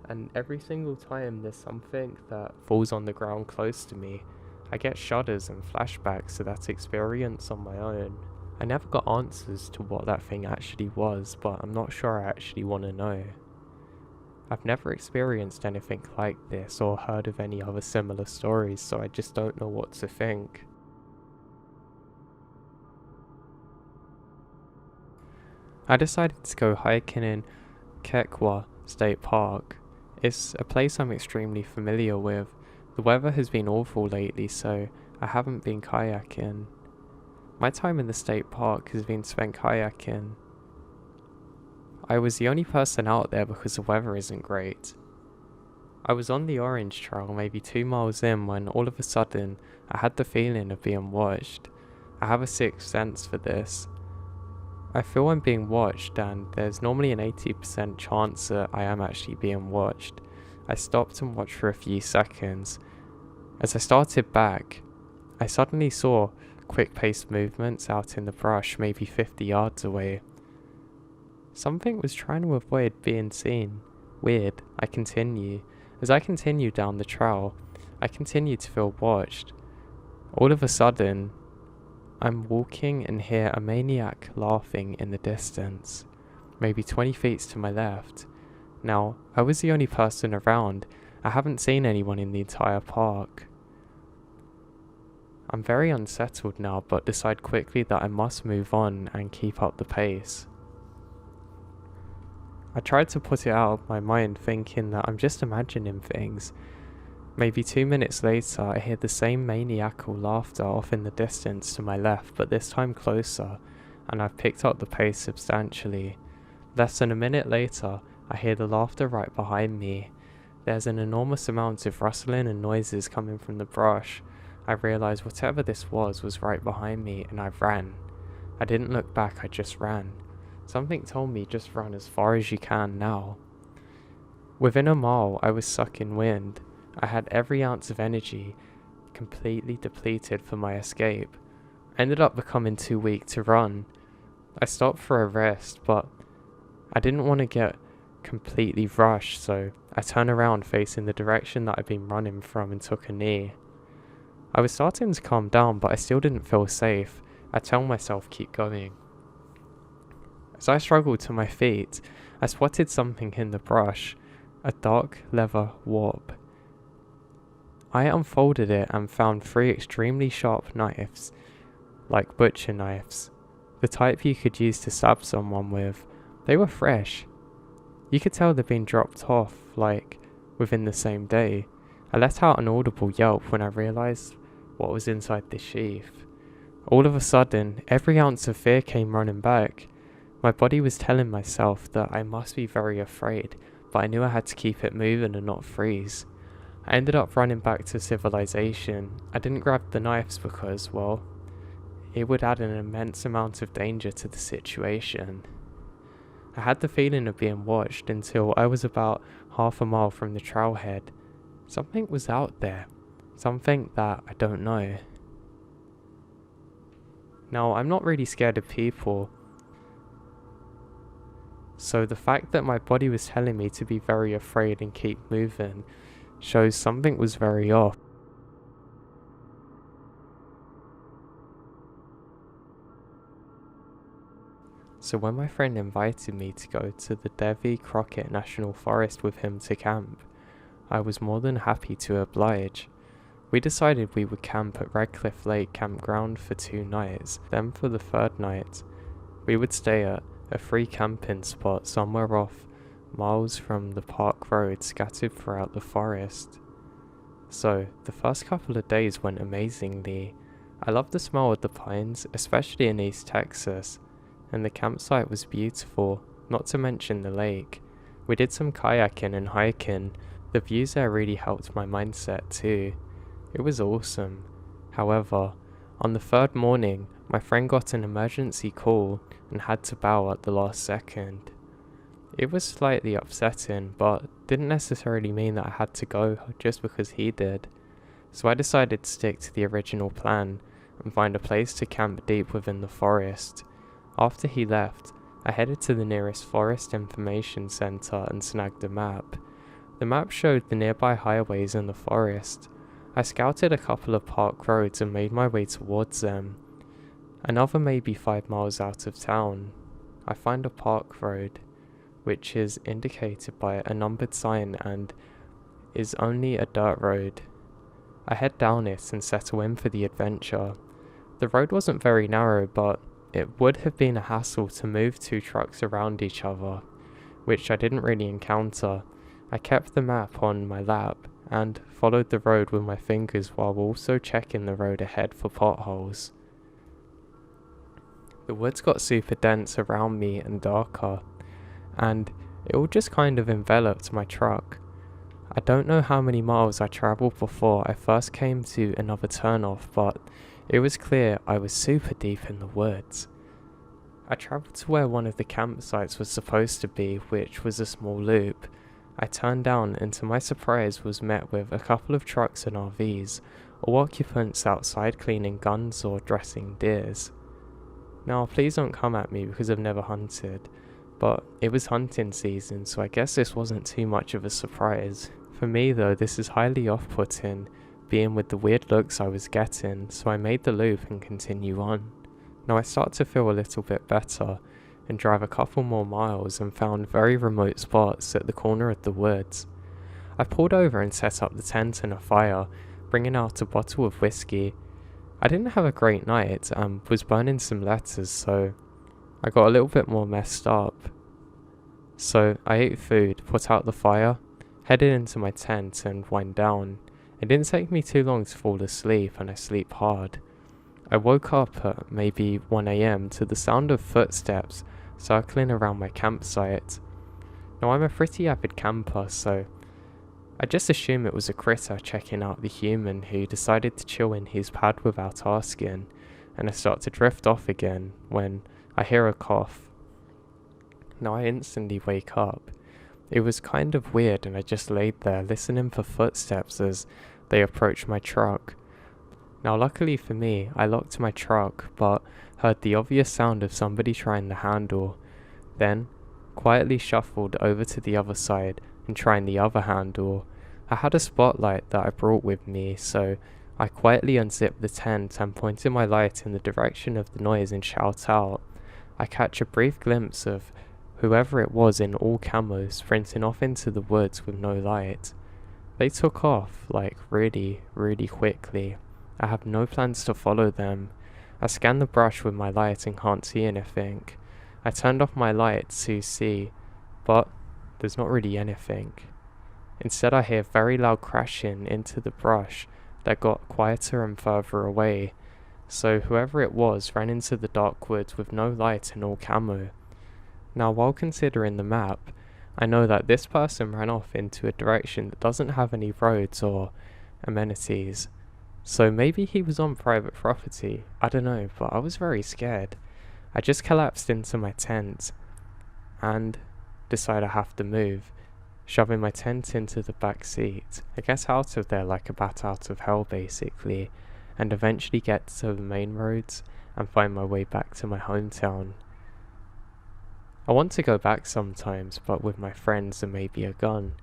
And every single time there's something that falls on the ground close to me, I get shudders and flashbacks to that experience on my own. I never got answers to what that thing actually was, but I'm not sure I actually want to know. I've never experienced anything like this or heard of any other similar stories, so I just don't know what to think. I decided to go hiking in Kekwa State Park. It's a place I'm extremely familiar with. The weather has been awful lately, so I haven't been kayaking. My time in the state park has been spent kayaking. I was the only person out there because the weather isn't great. I was on the Orange Trail maybe 2 miles in when all of a sudden I had the feeling of being watched. I have a sixth sense for this. I feel I'm being watched, and there's normally an 80% chance that I am actually being watched. I stopped and watched for a few seconds. As I started back, I suddenly saw quick-paced movements out in the brush maybe 50 yards away. Something was trying to avoid being seen. Weird. I continue. As I continue down the trail, I continue to feel watched. All of a sudden, I'm walking and hear a maniac laughing in the distance, maybe 20 feet to my left. Now, I was the only person around. I haven't seen anyone in the entire park. I'm very unsettled now, but decide quickly that I must move on and keep up the pace. I tried to put it out of my mind, thinking that I'm just imagining things. Maybe 2 minutes later, I hear the same maniacal laughter off in the distance to my left, but this time closer, and I've picked up the pace substantially. Less than a minute later, I hear the laughter right behind me. There's an enormous amount of rustling and noises coming from the brush. I realised whatever this was right behind me, and I ran. I didn't look back, I just ran. Something told me just run as far as you can now. Within a mile, I was sucking wind. I had every ounce of energy completely depleted for my escape. I ended up becoming too weak to run. I stopped for a rest, but I didn't want to get completely rushed, so I turned around facing the direction that I'd been running from and took a knee. I was starting to calm down, but I still didn't feel safe. I tell myself keep going. As I struggled to my feet, I spotted something in the brush, a dark leather warp. I unfolded it and found 3 extremely sharp knives, like butcher knives, the type you could use to stab someone with. They were fresh. You could tell they'd been dropped off, like, within the same day. I let out an audible yelp when I realised what was inside the sheath. All of a sudden, every ounce of fear came running back. My body was telling myself that I must be very afraid, but I knew I had to keep it moving and not freeze. I ended up running back to civilization. I didn't grab the knives because, well, it would add an immense amount of danger to the situation. I had the feeling of being watched until I was about half a mile from the trailhead. Something was out there. Something that I don't know. Now, I'm not really scared of people, so the fact that my body was telling me to be very afraid and keep moving shows something was very off. So when my friend invited me to go to the Devi Crockett National Forest with him to camp, I was more than happy to oblige. We decided we would camp at Redcliffe Lake Campground for 2 nights, then for the 3rd night, we would stay at a free camping spot somewhere off miles from the park road scattered throughout the forest. So, the first couple of days went amazingly. I loved the smell of the pines, especially in East Texas, and the campsite was beautiful, not to mention the lake. We did some kayaking and hiking. The views there really helped my mindset too. It was awesome. However, on the 3rd morning, my friend got an emergency call and had to bow at the last second. It was slightly upsetting, but didn't necessarily mean that I had to go just because he did. So I decided to stick to the original plan and find a place to camp deep within the forest. After he left, I headed to the nearest forest information center and snagged a map. The map showed the nearby highways in the forest. I scouted a couple of park roads and made my way towards them. Another maybe 5 miles out of town, I find a park road, which is indicated by a numbered sign and is only a dirt road. I head down it and settle in for the adventure. The road wasn't very narrow, but it would have been a hassle to move 2 trucks around each other, which I didn't really encounter. I kept the map on my lap and followed the road with my fingers while also checking the road ahead for potholes. The woods got super dense around me and darker, and it all just kind of enveloped my truck. I don't know how many miles I travelled before I first came to another turnoff, but it was clear I was super deep in the woods. I travelled to where one of the campsites was supposed to be, which was a small loop. I turned down and to my surprise was met with a couple of trucks and RVs, or occupants outside cleaning guns or dressing deers. Now please don't come at me because I've never hunted, but it was hunting season, so I guess this wasn't too much of a surprise. For me though, this is highly off-putting, being with the weird looks I was getting, so I made the loop and continue on. Now I start to feel a little bit better, and drive a couple more miles and found very remote spots at the corner of the woods. I pulled over and set up the tent and a fire, bringing out a bottle of whiskey. I didn't have a great night and was burning some letters, so I got a little bit more messed up. So I ate food, put out the fire, headed into my tent and wind down. It didn't take me too long to fall asleep, and I sleep hard. I woke up at maybe 1 AM to the sound of footsteps circling around my campsite. Now I'm a pretty avid camper, so I just assume it was a critter checking out the human who decided to chill in his pad without asking, and I start to drift off again when I hear a cough. Now I instantly wake up. It was kind of weird, and I just laid there listening for footsteps as they approached my truck. Now luckily for me, I locked my truck but heard the obvious sound of somebody trying the handle, then quietly shuffled over to the other side and trying the other handle. I had a spotlight that I brought with me, so I quietly unzipped the tent and pointed my light in the direction of the noise and shout out. I catch a brief glimpse of whoever it was in all camos sprinting off into the woods with no light. They took off, like really, really quickly. I have no plans to follow them. I scan the brush with my light and can't see anything. I turned off my light to see, but there's not really anything. Instead I hear very loud crashing into the brush that got quieter and further away. So whoever it was ran into the dark woods with no light and all camo. Now while considering the map, I know that this person ran off into a direction that doesn't have any roads or amenities. So maybe he was on private property, I don't know, but I was very scared. I just collapsed into my tent and decide I have to move, shoving my tent into the back seat. I get out of there like a bat out of hell basically, and eventually get to the main roads and find my way back to my hometown. I want to go back sometimes, but with my friends and maybe a gun.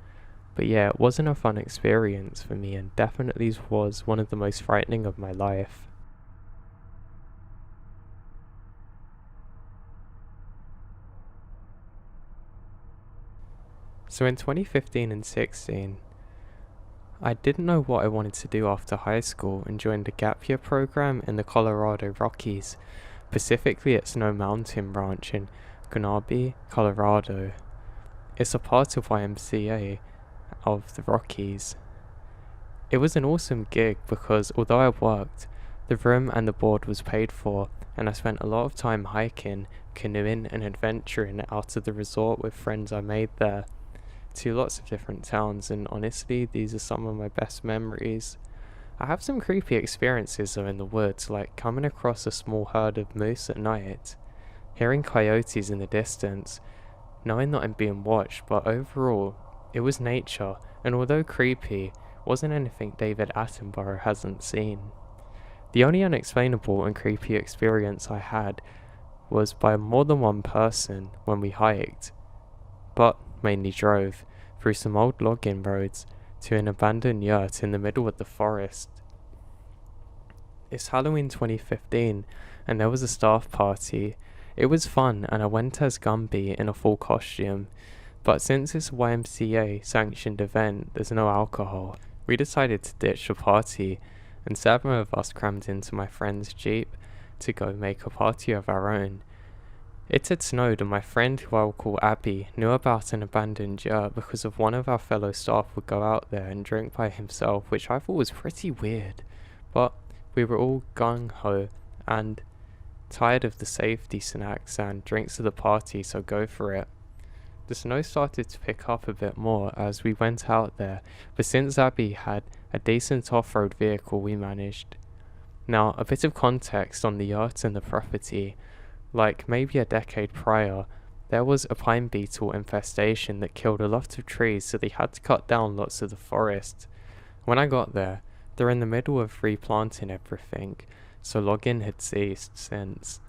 But yeah, it wasn't a fun experience for me, and definitely was one of the most frightening of my life. So in 2015 and 16, I didn't know what I wanted to do after high school and joined a gap year program in the Colorado Rockies, specifically at Snow Mountain Ranch in Gunnaby, Colorado. It's a part of YMCA of the Rockies. It was an awesome gig because although I worked, the room and the board was paid for, and I spent a lot of time hiking, canoeing and adventuring out of the resort with friends I made there, to lots of different towns, and honestly these are some of my best memories. I have some creepy experiences though in the woods, like coming across a small herd of moose at night, hearing coyotes in the distance, knowing that I'm being watched, but overall, it was nature, and although creepy, wasn't anything David Attenborough hasn't seen. The only unexplainable and creepy experience I had was by more than one person when we hiked, but mainly drove, through some old logging roads to an abandoned yurt in the middle of the forest. It's Halloween 2015, and there was a staff party. It was fun, and I went as Gumby in a full costume, but since it's a YMCA sanctioned event, there's no alcohol. We decided to ditch the party, and 7 of us crammed into my friend's Jeep to go make a party of our own. It had snowed, and my friend, who I will call Abby, knew about an abandoned yurt because of one of our fellow staff would go out there and drink by himself, which I thought was pretty weird, but we were all gung-ho and tired of the safety snacks and drinks of the party, so go for it. The snow started to pick up a bit more as we went out there, but since Abby had a decent off-road vehicle, we managed. Now, a bit of context on the yurt and the property. Like maybe a decade prior, there was a pine beetle infestation that killed a lot of trees, so they had to cut down lots of the forest. When I got there, they're in the middle of replanting everything, so logging had ceased since.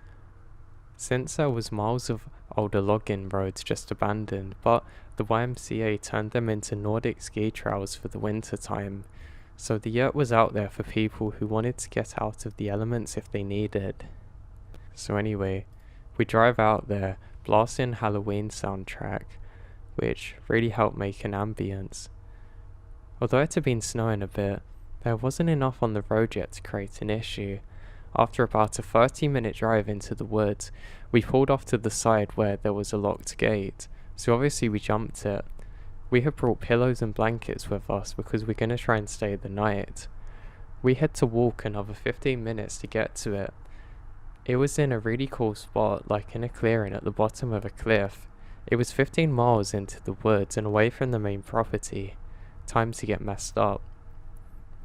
Since there was miles of older logging roads just abandoned, but the YMCA turned them into Nordic ski trails for the winter time, so the yurt was out there for people who wanted to get out of the elements if they needed. So anyway, we drive out there, blasting Halloween soundtrack, which really helped make an ambience. Although it had been snowing a bit, there wasn't enough on the road yet to create an issue. After about a 30-minute drive into the woods, we pulled off to the side where there was a locked gate, so obviously we jumped it. We had brought pillows and blankets with us because we're going to try and stay the night. We had to walk another 15 minutes to get to it. It was in a really cool spot, like in a clearing at the bottom of a cliff. It was 15 miles into the woods and away from the main property. Time to get messed up.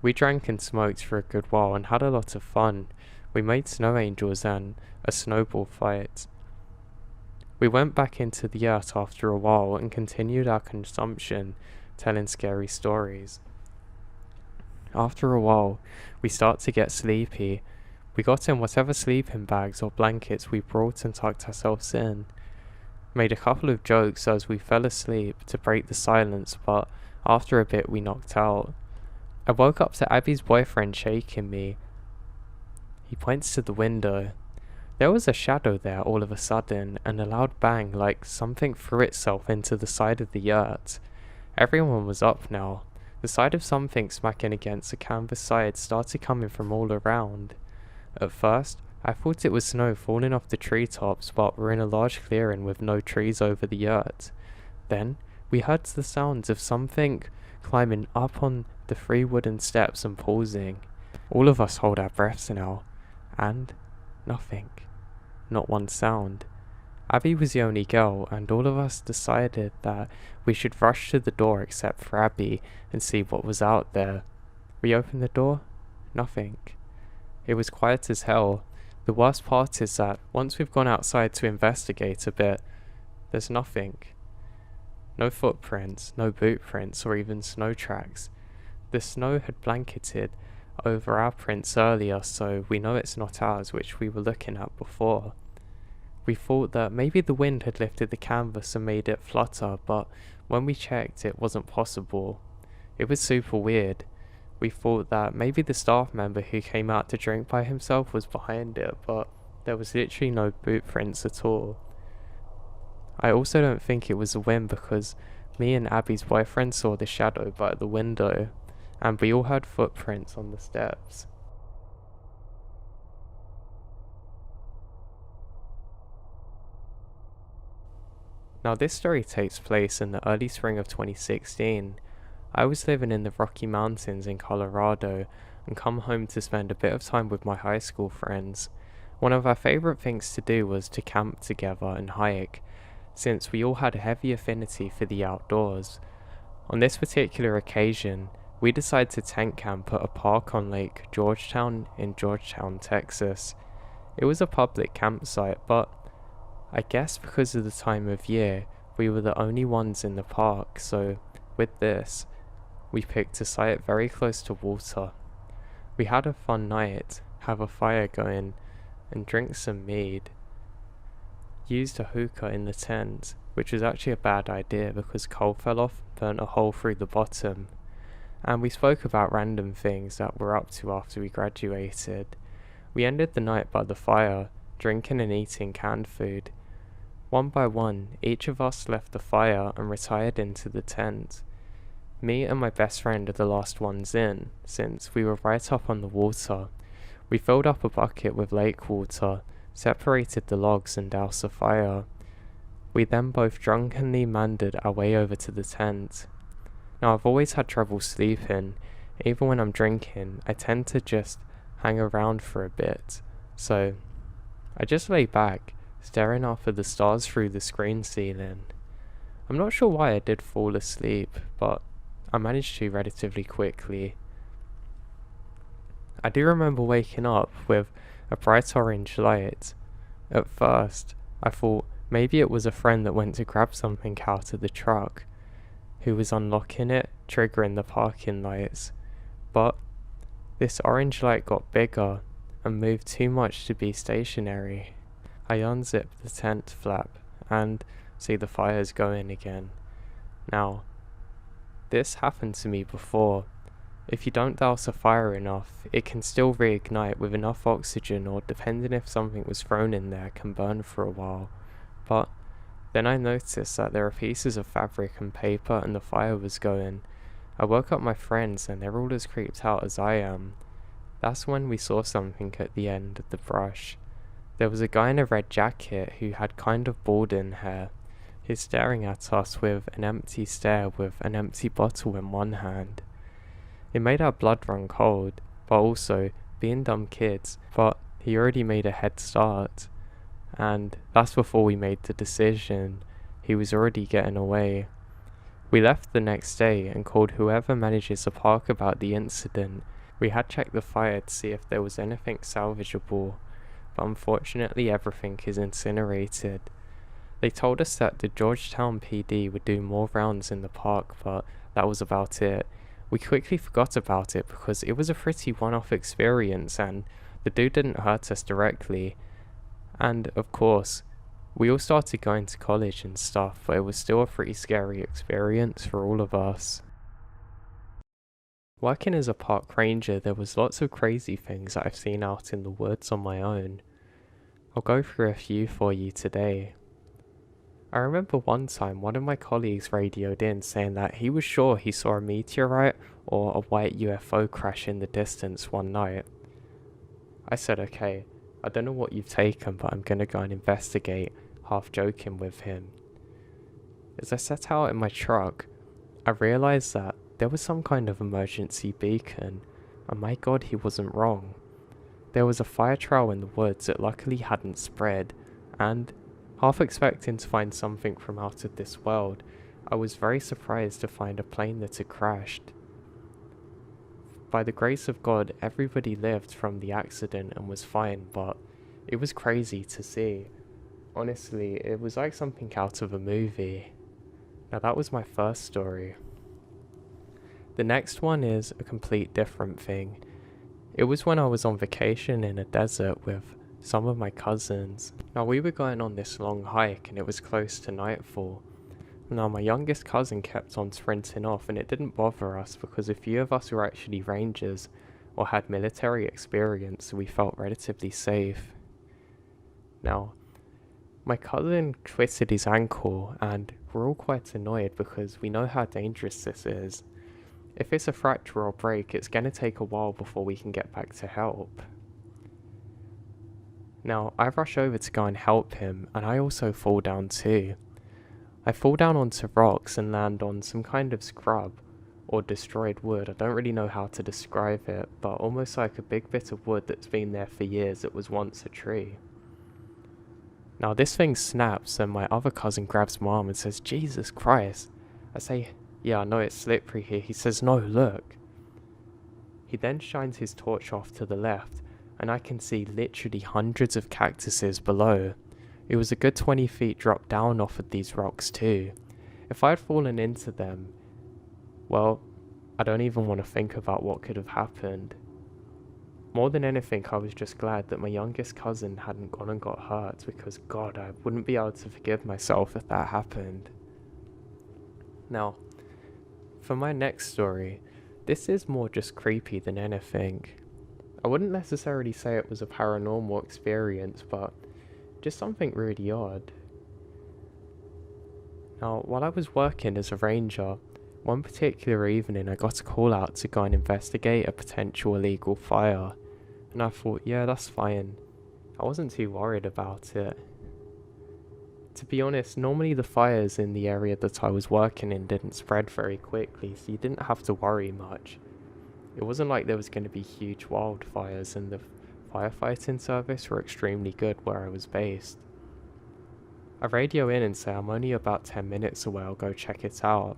We drank and smoked for a good while and had a lot of fun. We made snow angels and a snowball fight. We went back into the yurt after a while and continued our consumption, telling scary stories. After a while, we start to get sleepy. We got in whatever sleeping bags or blankets we brought and tucked ourselves in. Made a couple of jokes as we fell asleep to break the silence, but after a bit we knocked out. I woke up to Abby's boyfriend shaking me. He points to the window. There was a shadow there all of a sudden, and a loud bang like something threw itself into the side of the yurt. Everyone was up now. The side of something smacking against the canvas side started coming from all around. At first, I thought it was snow falling off the treetops, but we're in a large clearing with no trees over the yurt. Then, we heard the sounds of something climbing up on the 3 wooden steps and pausing. All of us hold our breaths now, and nothing. Not one sound. Abby was the only girl, and all of us decided that we should rush to the door except for Abby and see what was out there. We opened the door. Nothing. It was quiet as hell. The worst part is that once we've gone outside to investigate a bit, there's nothing. No footprints, no boot prints, or even snow tracks. The snow had blanketed over our prints earlier, so we know it's not ours, which we were looking at before. We thought that maybe the wind had lifted the canvas and made it flutter, but when we checked, it wasn't possible. It was super weird. We thought that maybe the staff member who came out to drink by himself was behind it, but there was literally no boot prints at all. I also don't think it was a wind because me and Abby's boyfriend saw the shadow by the window, and we all heard footprints on the steps. Now this story takes place in the early spring of 2016. I was living in the Rocky Mountains in Colorado and come home to spend a bit of time with my high school friends. One of our favourite things to do was to camp together and hike, since we all had a heavy affinity for the outdoors. On this particular occasion, we decided to tent camp at a park on Lake Georgetown in Georgetown, Texas. It was a public campsite, but I guess because of the time of year, we were the only ones in the park, so with this, we picked a site very close to water. We had a fun night, have a fire going, and drink some mead. Used a hookah in the tent, which was actually a bad idea because coal fell off and burnt a hole through the bottom. And we spoke about random things that we're up to after we graduated. We ended the night by the fire, drinking and eating canned food. One by one, each of us left the fire and retired into the tent. Me and my best friend are the last ones in, since we were right up on the water. We filled up a bucket with lake water, separated the logs and doused the fire. We then both drunkenly meandered our way over to the tent. Now I've always had trouble sleeping. Even when I'm drinking, I tend to just hang around for a bit. So I just lay back, staring up at the stars through the screen ceiling. I'm not sure why I did fall asleep, but I managed to relatively quickly. I do remember waking up with a bright orange light. At first, I thought maybe it was a friend that went to grab something out of the truck, who was unlocking it, triggering the parking lights. But this orange light got bigger and moved too much to be stationary. I unzip the tent flap and see the fires going again. Now, this happened to me before. If you don't douse a fire enough, it can still reignite with enough oxygen, or depending if something was thrown in there, can burn for a while. But then I noticed that there are pieces of fabric and paper and the fire was going. I woke up my friends and they're all as creeped out as I am. That's when we saw something at the end of the brush. There was a guy in a red jacket who had kind of balding hair. He's staring at us with an empty stare with an empty bottle in one hand. It made our blood run cold, but also, being dumb kids, but he already made a head start. And that's before we made the decision. He was already getting away. We left the next day and called whoever manages the park about the incident. We had checked the fire to see if there was anything salvageable, but unfortunately everything is incinerated. They told us that the Georgetown PD would do more rounds in the park, but that was about it. We quickly forgot about it because it was a pretty one-off experience and the dude didn't hurt us directly. And of course, we all started going to college and stuff, but it was still a pretty scary experience for all of us. Working as a park ranger, there was lots of crazy things that I've seen out in the woods on my own. I'll go through a few for you today. I remember one time one of my colleagues radioed in saying that he was sure he saw a meteorite or a white UFO crash in the distance one night. I said, okay, I don't know what you've taken, but I'm gonna go and investigate, half joking with him. As I set out in my truck, I realised that there was some kind of emergency beacon, and my god, he wasn't wrong. There was a fire trail in the woods that luckily hadn't spread, and half expecting to find something from out of this world, I was very surprised to find a plane that had crashed. By the grace of God, everybody lived from the accident and was fine, but it was crazy to see. Honestly, it was like something out of a movie. Now that was my first story. The next one is a complete different thing. It was when I was on vacation in a desert with some of my cousins. Now we were going on this long hike and it was close to nightfall. Now my youngest cousin kept on sprinting off and it didn't bother us because a few of us were actually rangers or had military experience, so we felt relatively safe. Now, my cousin twisted his ankle and we're all quite annoyed because we know how dangerous this is. If it's a fracture or break, it's gonna take a while before we can get back to help. Now, I rush over to go and help him, and I also fall down too. I fall down onto rocks and land on some kind of scrub, or destroyed wood. I don't really know how to describe it, but almost like a big bit of wood that's been there for years that was once a tree. Now this thing snaps and my other cousin grabs my arm and says, "Jesus Christ." I say, "Yeah, I know it's slippery here." He says, "No, look." He then shines his torch off to the left, and I can see literally hundreds of cactuses below. It was a good 20 feet drop down off of these rocks too. If I had fallen into them, well, I don't even want to think about what could have happened. More than anything, I was just glad that my youngest cousin hadn't gone and got hurt, because God, I wouldn't be able to forgive myself if that happened. Now, for my next story, this is more just creepy than anything. I wouldn't necessarily say it was a paranormal experience, but just something really odd. Now, while I was working as a ranger, one particular evening I got a call out to go and investigate a potential illegal fire, and I thought, yeah, that's fine. I wasn't too worried about it. To be honest, normally the fires in the area that I was working in didn't spread very quickly, so you didn't have to worry much. It wasn't like there was going to be huge wildfires, and the firefighting service were extremely good where I was based. I radio in and say I'm only about 10 minutes away, I'll go check it out.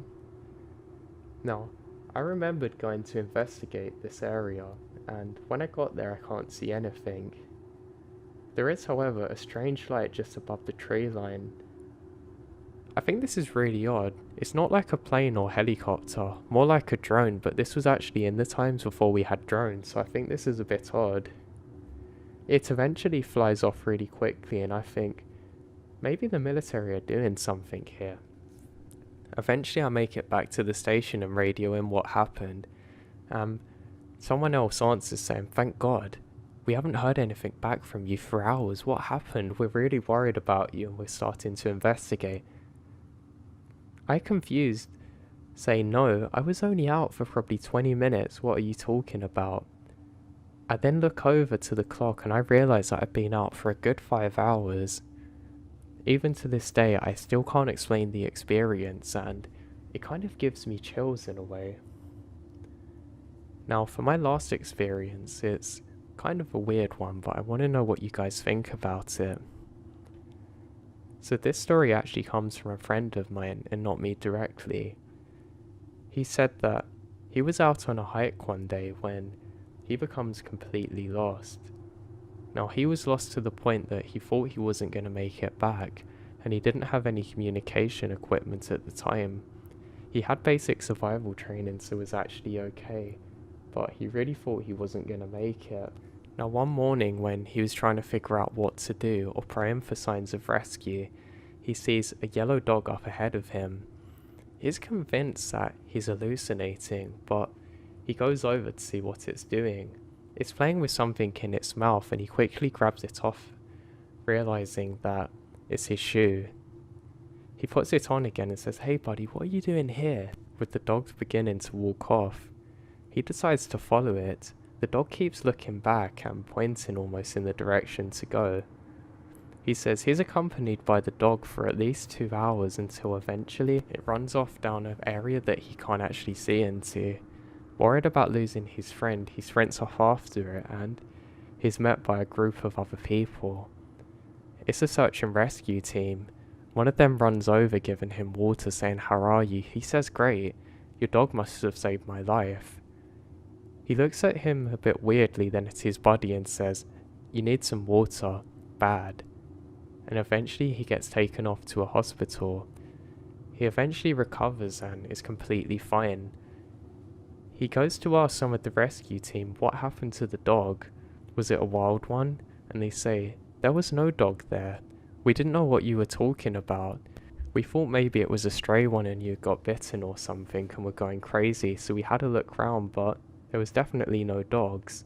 Now, I remembered going to investigate this area, and when I got there I can't see anything. There is, however, a strange light just above the tree line. I think this is really odd. It's not like a plane or helicopter, more like a drone, but this was actually in the times before we had drones, so I think this is a bit odd. It eventually flies off really quickly, and I think maybe the military are doing something here. Eventually I make it back to the station and radio in what happened. Someone else answers saying, "Thank God. We haven't heard anything back from you for hours. What happened? We're really worried about you and we're starting to investigate." I confused, say, "No, I was only out for probably 20 minutes. What are you talking about?" I then look over to the clock and I realise that I've been out for a good 5 hours. Even to this day, I still can't explain the experience, and it kind of gives me chills in a way. Now, for my last experience, it's kind of a weird one, but I want to know what you guys think about it. So this story actually comes from a friend of mine and not me directly. He said that he was out on a hike one day when he becomes completely lost. Now, he was lost to the point that he thought he wasn't going to make it back, and he didn't have any communication equipment at the time. He had basic survival training, so was actually okay, but he really thought he wasn't going to make it. Now, one morning when he was trying to figure out what to do or praying for signs of rescue, he sees a yellow dog up ahead of him. He's convinced that he's hallucinating, but he goes over to see what it's doing. It's playing with something in its mouth, and he quickly grabs it off, realizing that it's his shoe. He puts it on again and says, "Hey buddy, what are you doing here?" with the dog beginning to walk off. He decides to follow it. The dog keeps looking back and pointing almost in the direction to go. He says he's accompanied by the dog for at least 2 hours until eventually it runs off down an area that he can't actually see into. Worried about losing his friend, he sprints off after it, and he's met by a group of other people. It's a search and rescue team. One of them runs over, giving him water, saying, "How are you?" He says, "Great, your dog must have saved my life." He looks at him a bit weirdly, then at his buddy and says, "You need some water, bad." And eventually he gets taken off to a hospital. He eventually recovers and is completely fine. He goes to ask some of the rescue team what happened to the dog. Was it a wild one? And they say, "There was no dog there. We didn't know what you were talking about. We thought maybe it was a stray one and you got bitten or something and were going crazy, so we had a look round, but there was definitely no dogs."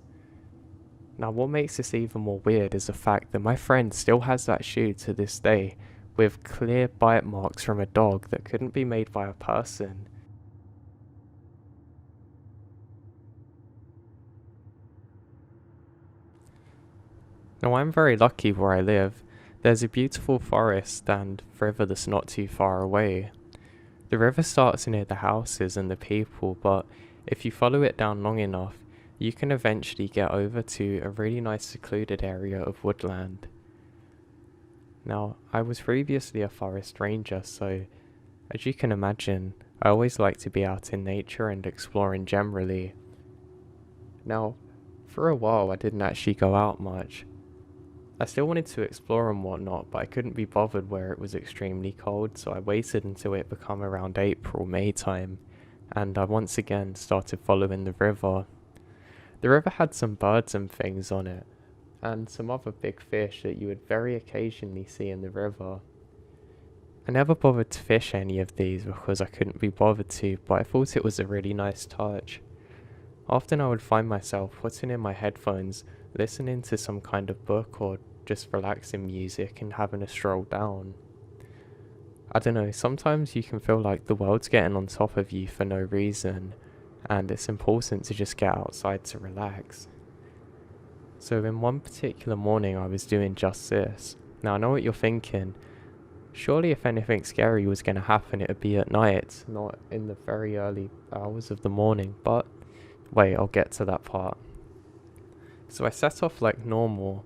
Now, what makes this even more weird is the fact that my friend still has that shoe to this day, with clear bite marks from a dog that couldn't be made by a person. Now I'm very lucky where I live. There's a beautiful forest and river that's not too far away. The river starts near the houses and the people, but if you follow it down long enough, you can eventually get over to a really nice secluded area of woodland. Now, I was previously a forest ranger, so as you can imagine, I always like to be out in nature and exploring generally. Now, for a while I didn't actually go out much. I still wanted to explore and whatnot, but I couldn't be bothered where it was extremely cold, so I waited until it became around April, May time, and I once again started following the river. The river had some birds and things on it, and some other big fish that you would very occasionally see in the river. I never bothered to fish any of these because I couldn't be bothered to, but I thought it was a really nice touch. Often I would find myself putting in my headphones, listening to some kind of book or just relaxing music and having a stroll down. I don't know, sometimes you can feel like the world's getting on top of you for no reason, and it's important to just get outside to relax. So in one particular morning I was doing just this. Now I know what you're thinking, surely if anything scary was going to happen it would be at night, not in the very early hours of the morning, but wait, I'll get to that part. So I set off like normal.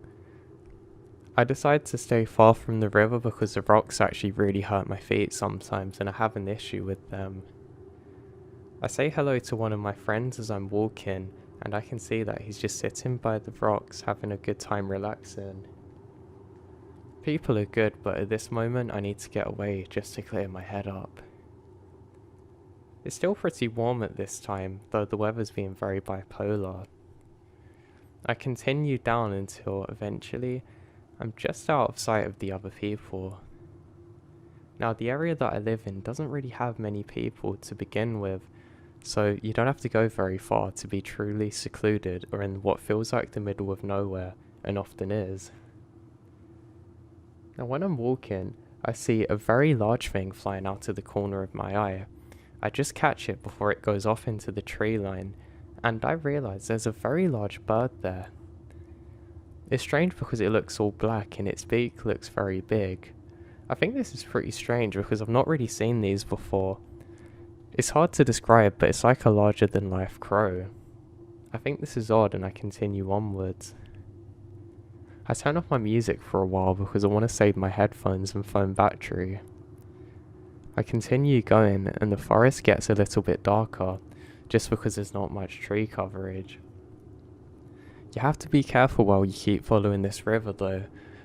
I decided to stay far from the river because the rocks actually really hurt my feet sometimes and I have an issue with them. I say hello to one of my friends as I'm walking and I can see that he's just sitting by the rocks having a good time relaxing. People are good, but at this moment I need to get away just to clear my head up. It's still pretty warm at this time, though the weather's been very bipolar. I continue down until eventually I'm just out of sight of the other people. Now the area that I live in doesn't really have many people to begin with, so you don't have to go very far to be truly secluded or in what feels like the middle of nowhere, and often is. Now when I'm walking, I see a very large thing flying out of the corner of my eye. I just catch it before it goes off into the tree line, and I realise there's a very large bird there. It's strange because it looks all black and its beak looks very big. I think this is pretty strange because I've not really seen these before. It's hard to describe, but it's like a larger than life crow. I think this is odd and I continue onwards. I turn off my music for a while because I want to save my headphones and phone battery. I continue going and the forest gets a little bit darker, just because there's not much tree coverage. You have to be careful while you keep following this river though,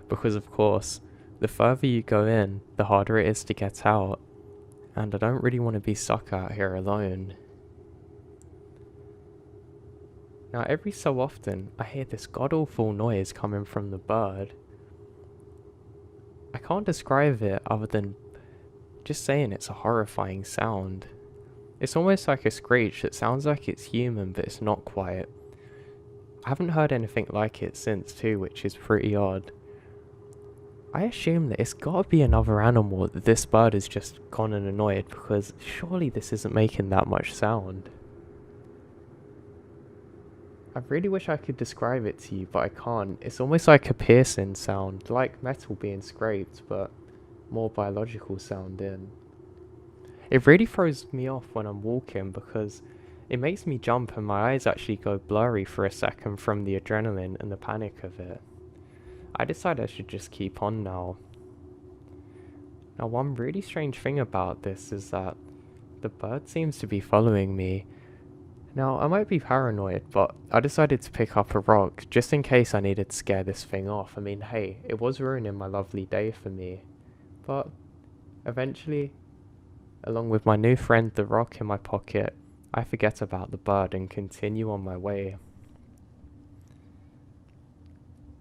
because of course, the further you go in, the harder it is to get out, and I don't really want to be stuck out here alone. Now every so often, I hear this god-awful noise coming from the bird. I can't describe it other than just saying it's a horrifying sound. It's almost like a screech that sounds like it's human, but it's not quite. I haven't heard anything like it since too, which is pretty odd. I assume that it's gotta be another animal that this bird has just gone and annoyed, because surely this isn't making that much sound. I really wish I could describe it to you, but I can't. It's almost like a piercing sound, like metal being scraped, but more biological sounding. It really throws me off when I'm walking because it makes me jump and my eyes actually go blurry for a second from the adrenaline and the panic of it. I decided I should just keep on now. Now one really strange thing about this is that the bird seems to be following me. Now I might be paranoid, but I decided to pick up a rock just in case I needed to scare this thing off. I mean, hey, it was ruining my lovely day for me. But eventually, along with my new friend the rock in my pocket, I forget about the bird and continue on my way.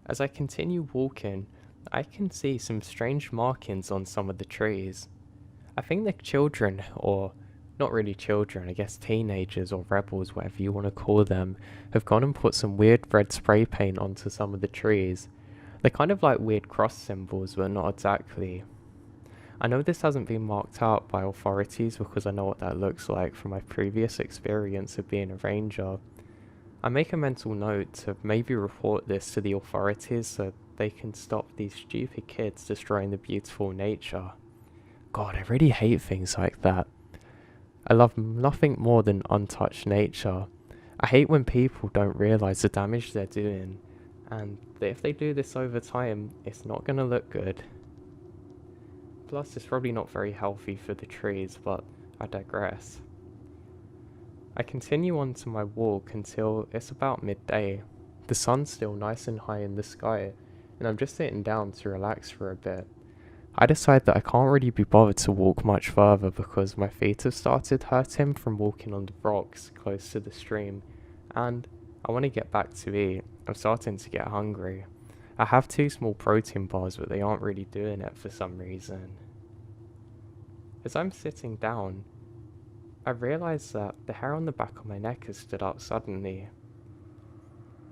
As I continue walking, I can see some strange markings on some of the trees. I think the children, or not really children, I guess teenagers or rebels, whatever you want to call them, have gone and put some weird red spray paint onto some of the trees. They're kind of like weird cross symbols, but not exactly. I know this hasn't been marked out by authorities because I know what that looks like from my previous experience of being a ranger. I make a mental note to maybe report this to the authorities so they can stop these stupid kids destroying the beautiful nature. God, I really hate things like that. I love nothing more than untouched nature. I hate when people don't realise the damage they're doing, and that if they do this over time, it's not going to look good. Plus, it's probably not very healthy for the trees, but I digress. I continue on to my walk until it's about midday. The sun's still nice and high in the sky, and I'm just sitting down to relax for a bit. I decide that I can't really be bothered to walk much further because my feet have started hurting from walking on the rocks close to the stream, and I want to get back to eat. I'm starting to get hungry. I have 2 small protein bars, but they aren't really doing it for some reason. As I'm sitting down, I realise that the hair on the back of my neck has stood up suddenly.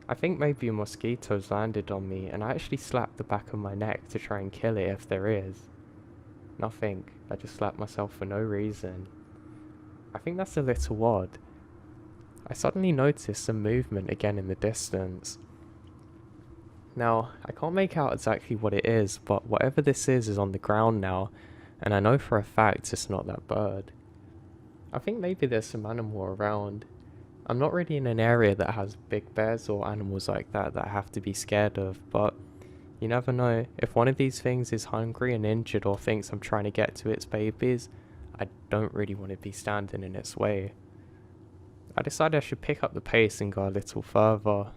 I think maybe a mosquito's landed on me, and I actually slapped the back of my neck to try and kill it if there is. Nothing. I just slapped myself for no reason. I think that's a little odd. I suddenly noticed some movement again in the distance. Now, I can't make out exactly what it is, but whatever this is on the ground now, and I know for a fact it's not that bird. I think maybe there's some animal around. I'm not really in an area that has big bears or animals like that I have to be scared of, but you never know. If one of these things is hungry and injured or thinks I'm trying to get to its babies, I don't really want to be standing in its way. I decided I should pick up the pace and go a little further.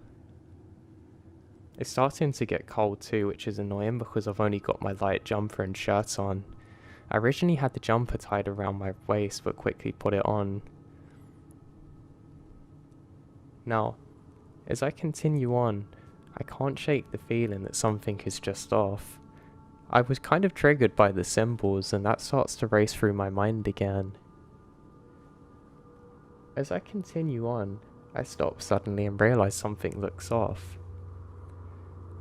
It's starting to get cold too, which is annoying because I've only got my light jumper and shirt on. I originally had the jumper tied around my waist but quickly put it on. Now, as I continue on, I can't shake the feeling that something is just off. I was kind of triggered by the symbols, and that starts to race through my mind again. As I continue on, I stop suddenly and realise something looks off.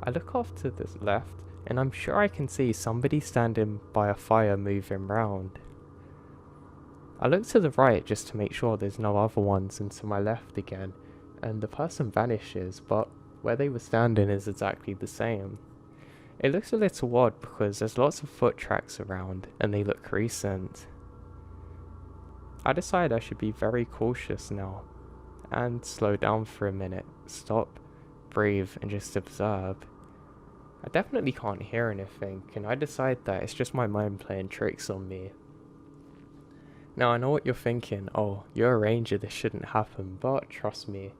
I look off to the left, and I'm sure I can see somebody standing by a fire moving round. I look to the right just to make sure there's no other ones, and to my left again, and the person vanishes, but where they were standing is exactly the same. It looks a little odd because there's lots of foot tracks around, and they look recent. I decide I should be very cautious now, and slow down for a minute, stop, breathe, and just observe. I definitely can't hear anything, and I decide that it's just my mind playing tricks on me. Now I know what you're thinking, oh, you're a ranger, this shouldn't happen, but trust me,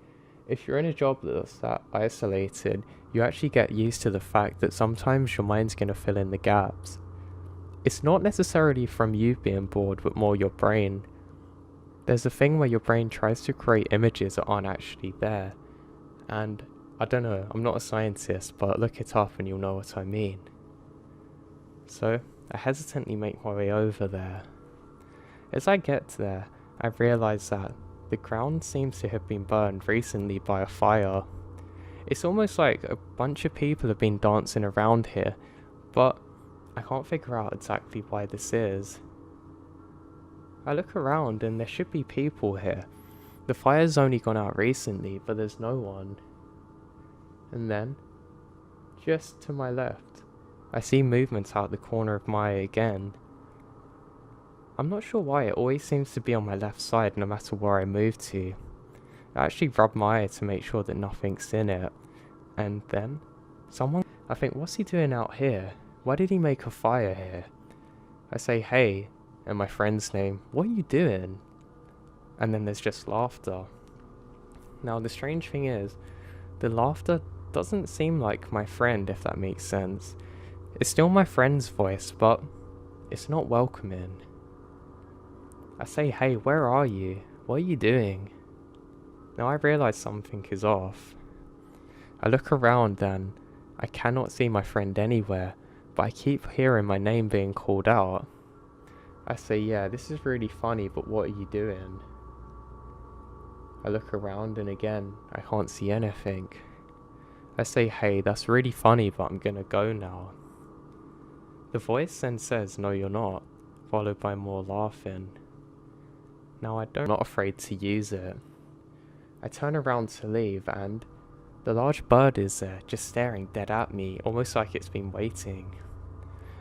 if you're in a job that's that isolated, you actually get used to the fact that sometimes your mind's going to fill in the gaps. It's not necessarily from you being bored, but more your brain. There's a thing where your brain tries to create images that aren't actually there. And, I don't know, I'm not a scientist, but look it up and you'll know what I mean. So, I hesitantly make my way over there. As I get there, I realise that the ground seems to have been burned recently by a fire. It's almost like a bunch of people have been dancing around here, but I can't figure out exactly why this is. I look around and there should be people here. The fire's only gone out recently, but there's no one. And then, just to my left, I see movements out the corner of my eye again. I'm not sure why, it always seems to be on my left side no matter where I move to. I actually rub my eye to make sure that nothing's in it. And then, I think, what's he doing out here? Why did he make a fire here? I say, hey, and my friend's name, what are you doing? And then there's just laughter. Now the strange thing is, the laughter doesn't seem like my friend, if that makes sense. It's still my friend's voice, but it's not welcoming. I say, hey, where are you? What are you doing? Now I realise something is off. I look around and I cannot see my friend anywhere, but I keep hearing my name being called out. I say, yeah, this is really funny, but what are you doing? I look around and again, I can't see anything. I say, hey, that's really funny, but I'm gonna go now. The voice then says, no you're not, followed by more laughing. Now I'm not afraid to use it. I turn around to leave and the large bird is there, just staring dead at me, almost like it's been waiting.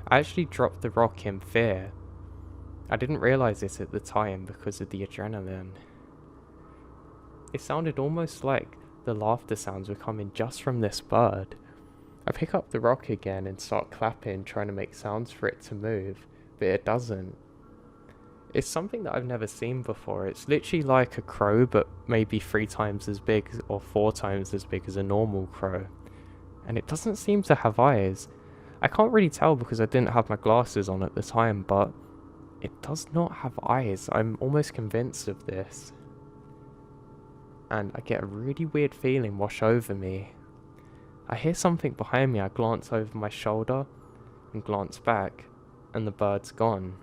I actually dropped the rock in fear. I didn't realise this at the time because of the adrenaline. It sounded almost like the laughter sounds were coming just from this bird. I pick up the rock again and start clapping, trying to make sounds for it to move, but it doesn't. It's something that I've never seen before. It's literally like a crow, but maybe 3 times as big or 4 times as big as a normal crow. And it doesn't seem to have eyes. I can't really tell because I didn't have my glasses on at the time, but it does not have eyes. I'm almost convinced of this. And I get a really weird feeling wash over me. I hear something behind me. I glance over my shoulder and glance back, and the bird's gone.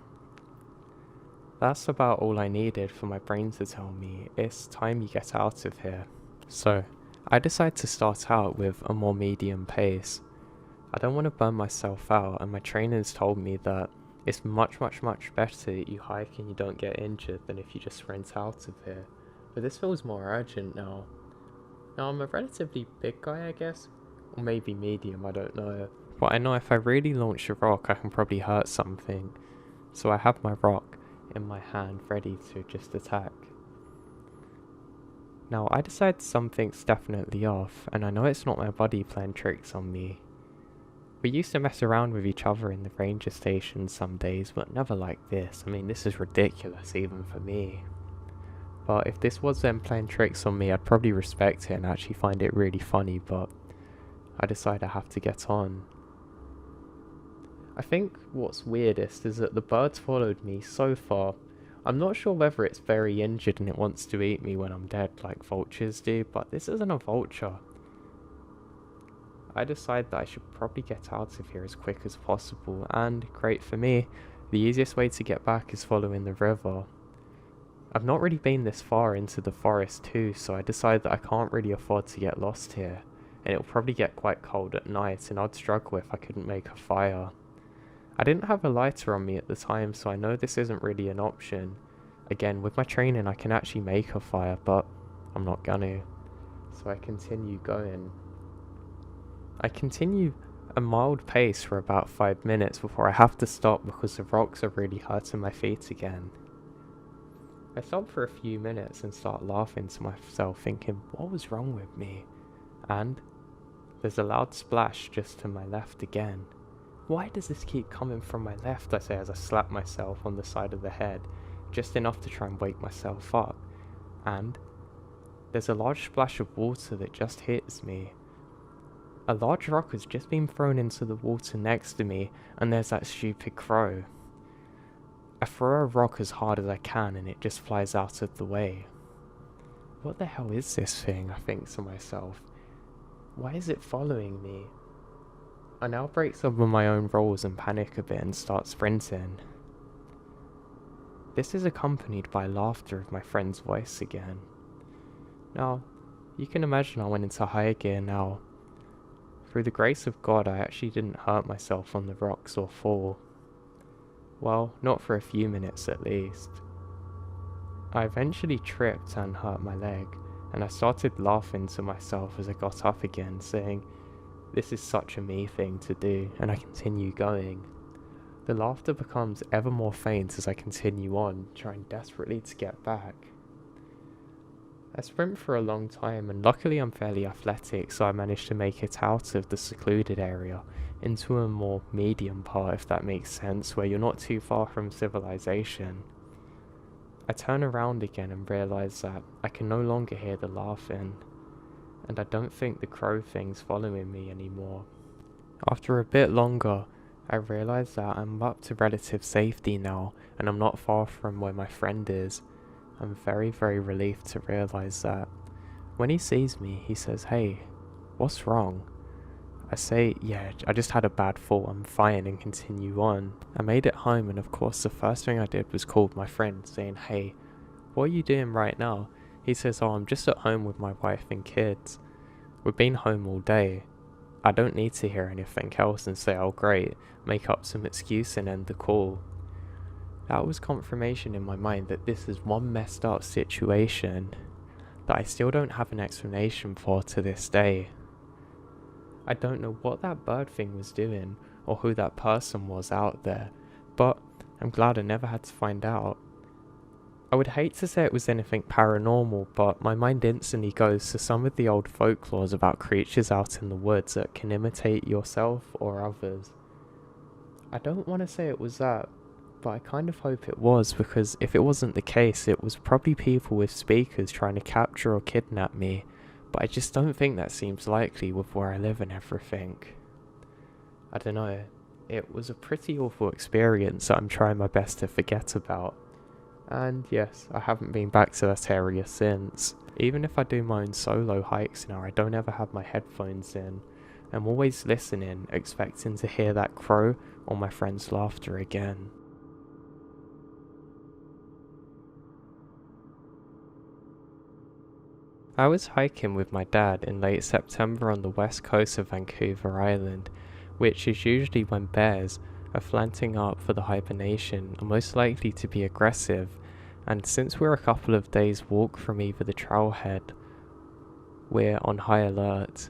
That's about all I needed for my brain to tell me it's time you get out of here. So, I decide to start out with a more medium pace. I don't want to burn myself out, and my trainers told me that it's much better that you hike and you don't get injured than if you just sprint out of here. But this feels more urgent now. Now I'm a relatively big guy, I guess, or maybe medium, I don't know. But I know if I really launch a rock, I can probably hurt something. So I have my rock in my hand ready to just attack. Now I decide something's definitely off, and I know it's not my body playing tricks on me. We used to mess around with each other in the ranger station some days, but never like this. I mean, this is ridiculous even for me. But if this was them playing tricks on me, I'd probably respect it and actually find it really funny, but I decide I have to get on. I think what's weirdest is that the bird's followed me so far. I'm not sure whether it's very injured and it wants to eat me when I'm dead like vultures do, but this isn't a vulture. I decide that I should probably get out of here as quick as possible, and great for me, the easiest way to get back is following the river. I've not really been this far into the forest too, so I decide that I can't really afford to get lost here, and it'll probably get quite cold at night and I'd struggle if I couldn't make a fire. I didn't have a lighter on me at the time, so I know this isn't really an option. Again, with my training I can actually make a fire, but I'm not gonna. So I continue going. I continue a mild pace for about 5 minutes before I have to stop because the rocks are really hurting my feet again. I stop for a few minutes and start laughing to myself, thinking, what was wrong with me? And there's a loud splash just to my left again. Why does this keep coming from my left, I say as I slap myself on the side of the head, just enough to try and wake myself up. And there's a large splash of water that just hits me. A large rock has just been thrown into the water next to me, and there's that stupid crow. I throw a rock as hard as I can and it just flies out of the way. What the hell is this thing, I think to myself. Why is it following me? I now break some of my own rules and panic a bit and start sprinting. This is accompanied by laughter of my friend's voice again. Now, you can imagine I went into higher gear now. Through the grace of God, I actually didn't hurt myself on the rocks or fall. Well, not for a few minutes at least. I eventually tripped and hurt my leg, and I started laughing to myself as I got up again, saying, this is such a me thing to do, and I continue going. The laughter becomes ever more faint as I continue on, trying desperately to get back. I sprint for a long time, and luckily I'm fairly athletic, so I managed to make it out of the secluded area into a more medium part, if that makes sense, where you're not too far from civilization. I turn around again and realise that I can no longer hear the laughing, and I don't think the crow thing's following me anymore. After a bit longer, I realise that I'm up to relative safety now, and I'm not far from where my friend is. I'm very relieved to realise that. When he sees me, he says, hey, what's wrong? I say, yeah, I just had a bad fall, I'm fine, and continue on. I made it home, and of course the first thing I did was call my friend, saying, hey, what are you doing right now? He says, oh, I'm just at home with my wife and kids. We've been home all day. I don't need to hear anything else and say, oh great, make up some excuse and end the call. That was confirmation in my mind that this is one messed up situation. that I still don't have an explanation for to this day. I don't know what that bird thing was doing or who that person was out there, but I'm glad I never had to find out. I would hate to say it was anything paranormal, but my mind instantly goes to some of the old folklores about creatures out in the woods that can imitate yourself or others. I don't want to say it was that, but I kind of hope it was, because if it wasn't the case, it was probably people with speakers trying to capture or kidnap me, but I just don't think that seems likely with where I live and everything. I don't know, it was a pretty awful experience that I'm trying my best to forget about. And yes, I haven't been back to that area since. Even if I do my own solo hikes now, I don't ever have my headphones in. I'm always listening, expecting to hear that crow or my friend's laughter again. I was hiking with my dad in late September on the west coast of Vancouver Island, which is usually when bears are flanting up for the hibernation are most likely to be aggressive, and since we're a couple of days walk from either the trailhead, we're on high alert.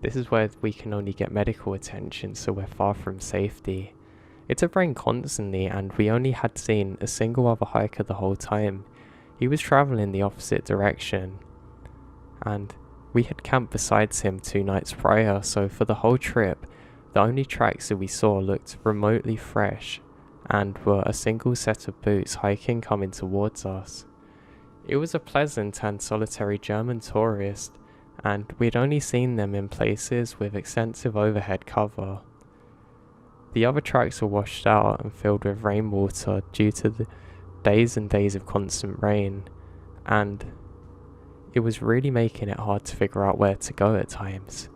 This is where we can only get medical attention, so we're far from safety. It had rained constantly and we only had seen a single other hiker the whole time. He was travelling the opposite direction, and we had camped beside him 2 nights prior, so for the whole trip, the only tracks that we saw looked remotely fresh and were a single set of boots hiking coming towards us. It was a pleasant and solitary German tourist, and we'd only seen them in places with extensive overhead cover. The other tracks were washed out and filled with rainwater due to the days and days of constant rain, and it was really making it hard to figure out where to go at times.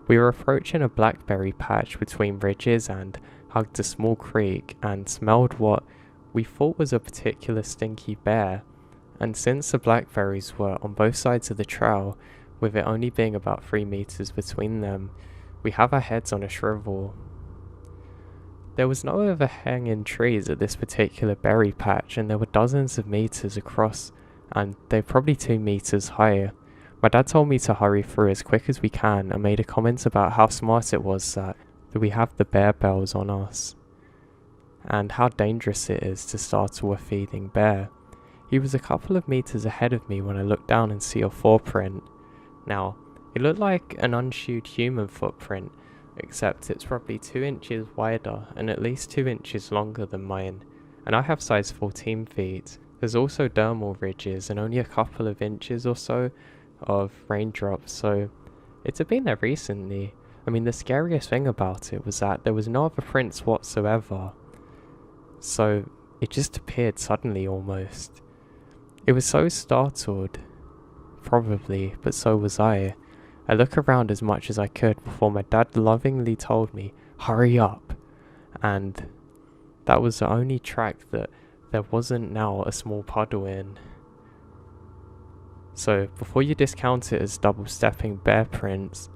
We were approaching a blackberry patch between ridges and hugged a small creek and smelled what we thought was a particular stinky bear, and since the blackberries were on both sides of the trail, with it only being about 3 meters between them, we have our heads on a shrivel. There was no overhanging trees at this particular berry patch, and there were dozens of meters across, and they're probably 2 meters high. My dad told me to hurry through as quick as we can and made a comment about how smart it was that we have the bear bells on us, and how dangerous it is to startle a feeding bear. He was a couple of meters ahead of me when I looked down and see a footprint. Now, it looked like an unshoed human footprint, except it's probably 2 inches wider and at least 2 inches longer than mine, and I have size 14 feet. There's also dermal ridges and only a couple of inches or so of raindrops, so it had been there recently. I mean, the scariest thing about it was that there was no other prints whatsoever, so it just appeared suddenly almost. It was so startled, probably, but so was I. I looked around as much as I could before my dad lovingly told me, "Hurry up," and that was the only track that there wasn't now a small puddle in. So before you discount it as double-stepping bear prints,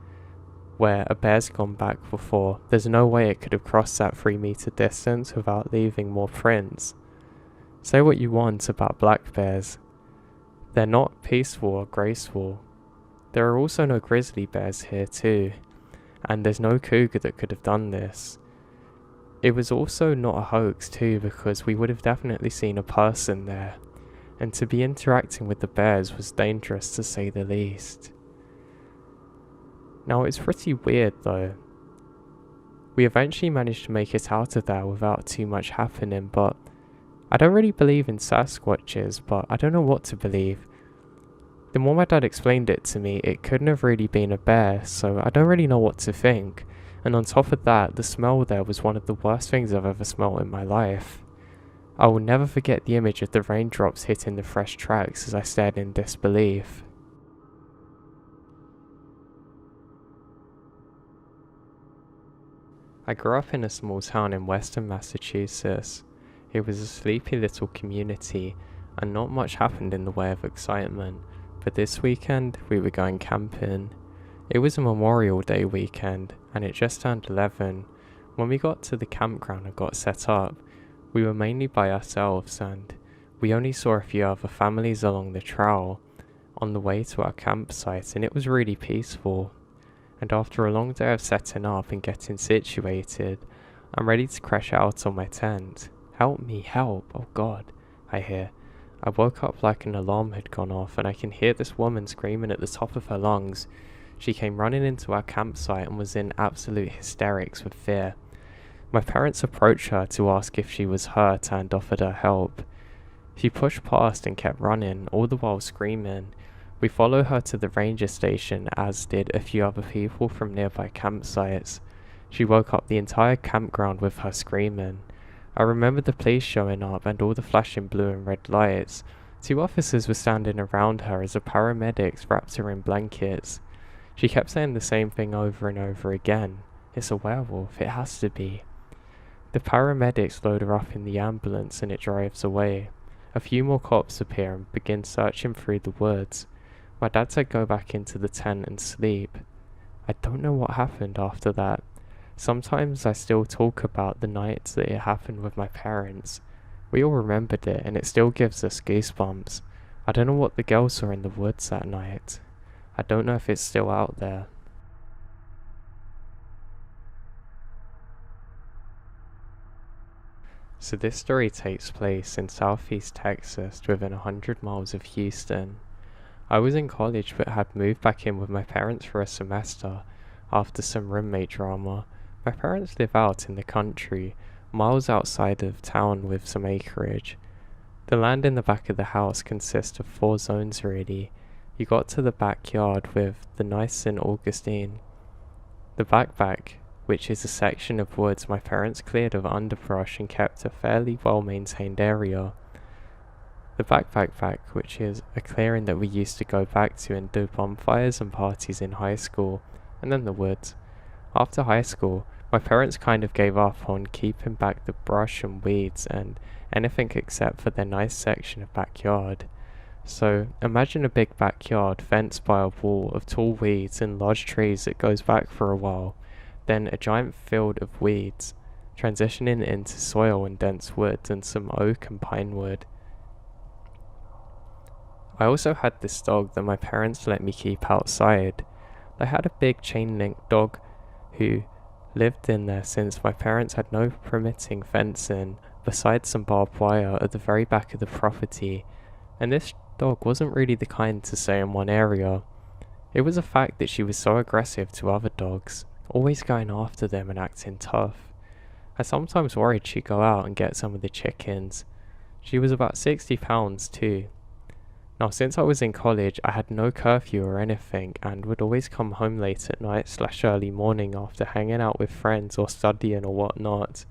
where a bear's gone back before, there's no way it could have crossed that 3-meter distance without leaving more prints. Say what you want about black bears, they're not peaceful or graceful. There are also no grizzly bears here too, and there's no cougar that could have done this. It was also not a hoax too, because we would have definitely seen a person there, and to be interacting with the bears was dangerous to say the least. Now it's pretty weird though. We eventually managed to make it out of there without too much happening, but I don't really believe in Sasquatches, but I don't know what to believe. The more my dad explained it to me, it couldn't have really been a bear, so I don't really know what to think. And on top of that, the smell there was one of the worst things I've ever smelled in my life. I will never forget the image of the raindrops hitting the fresh tracks as I stared in disbelief. I grew up in a small town in western Massachusetts. It was a sleepy little community, and not much happened in the way of excitement, but this weekend we were going camping. It was a Memorial Day weekend, and it just turned 11. When we got to the campground and got set up, we were mainly by ourselves, and we only saw a few other families along the trail. on the way to our campsite, and it was really peaceful. And after a long day of setting up and getting situated, I'm ready to crash out on my tent. Help me, help, oh God, I hear. I woke up like an alarm had gone off, and I can hear this woman screaming at the top of her lungs. She came running into our campsite and was in absolute hysterics with fear. My parents approached her to ask if she was hurt and offered her help. She pushed past and kept running, all the while screaming. We followed her to the ranger station, as did a few other people from nearby campsites. She woke up the entire campground with her screaming. I remember the police showing up and all the flashing blue and red lights. 2 officers were standing around her as the paramedics wrapped her in blankets. She kept saying the same thing over and over again. It's a werewolf, it has to be. The paramedics load her up in the ambulance and it drives away. A few more cops appear and begin searching through the woods. My dad said go back into the tent and sleep. I don't know what happened after that. Sometimes I still talk about the nights that it happened with my parents. We all remembered it and it still gives us goosebumps. I don't know what the girls saw in the woods that night. I don't know if it's still out there. So this story takes place in southeast Texas, within 100 miles of Houston. I was in college but had moved back in with my parents for a semester after some roommate drama. My parents live out in the country, miles outside of town with some acreage. The land in the back of the house consists of 4 zones really. You got to the backyard with the nice St. Augustine. The back, which is a section of woods my parents cleared of underbrush and kept a fairly well-maintained area. The back, which is a clearing that we used to go back to and do bonfires and parties in high school, and then the woods. After high school, my parents kind of gave up on keeping back the brush and weeds and anything except for their nice section of backyard. So imagine a big backyard fenced by a wall of tall weeds and large trees that goes back for a while, then a giant field of weeds, transitioning into soil and dense woods and some oak and pine wood. I also had this dog that my parents let me keep outside. They had a big chain-link dog who lived in there since my parents had no permitting fencing besides some barbed wire at the very back of the property, and this dog wasn't really the kind to stay in one area. It was a fact that she was so aggressive to other dogs, always going after them and acting tough. I sometimes worried she'd go out and get some of the chickens. She was about 60 pounds too. Now since I was in college, I had no curfew or anything and would always come home late at night / early morning after hanging out with friends or studying or whatnot.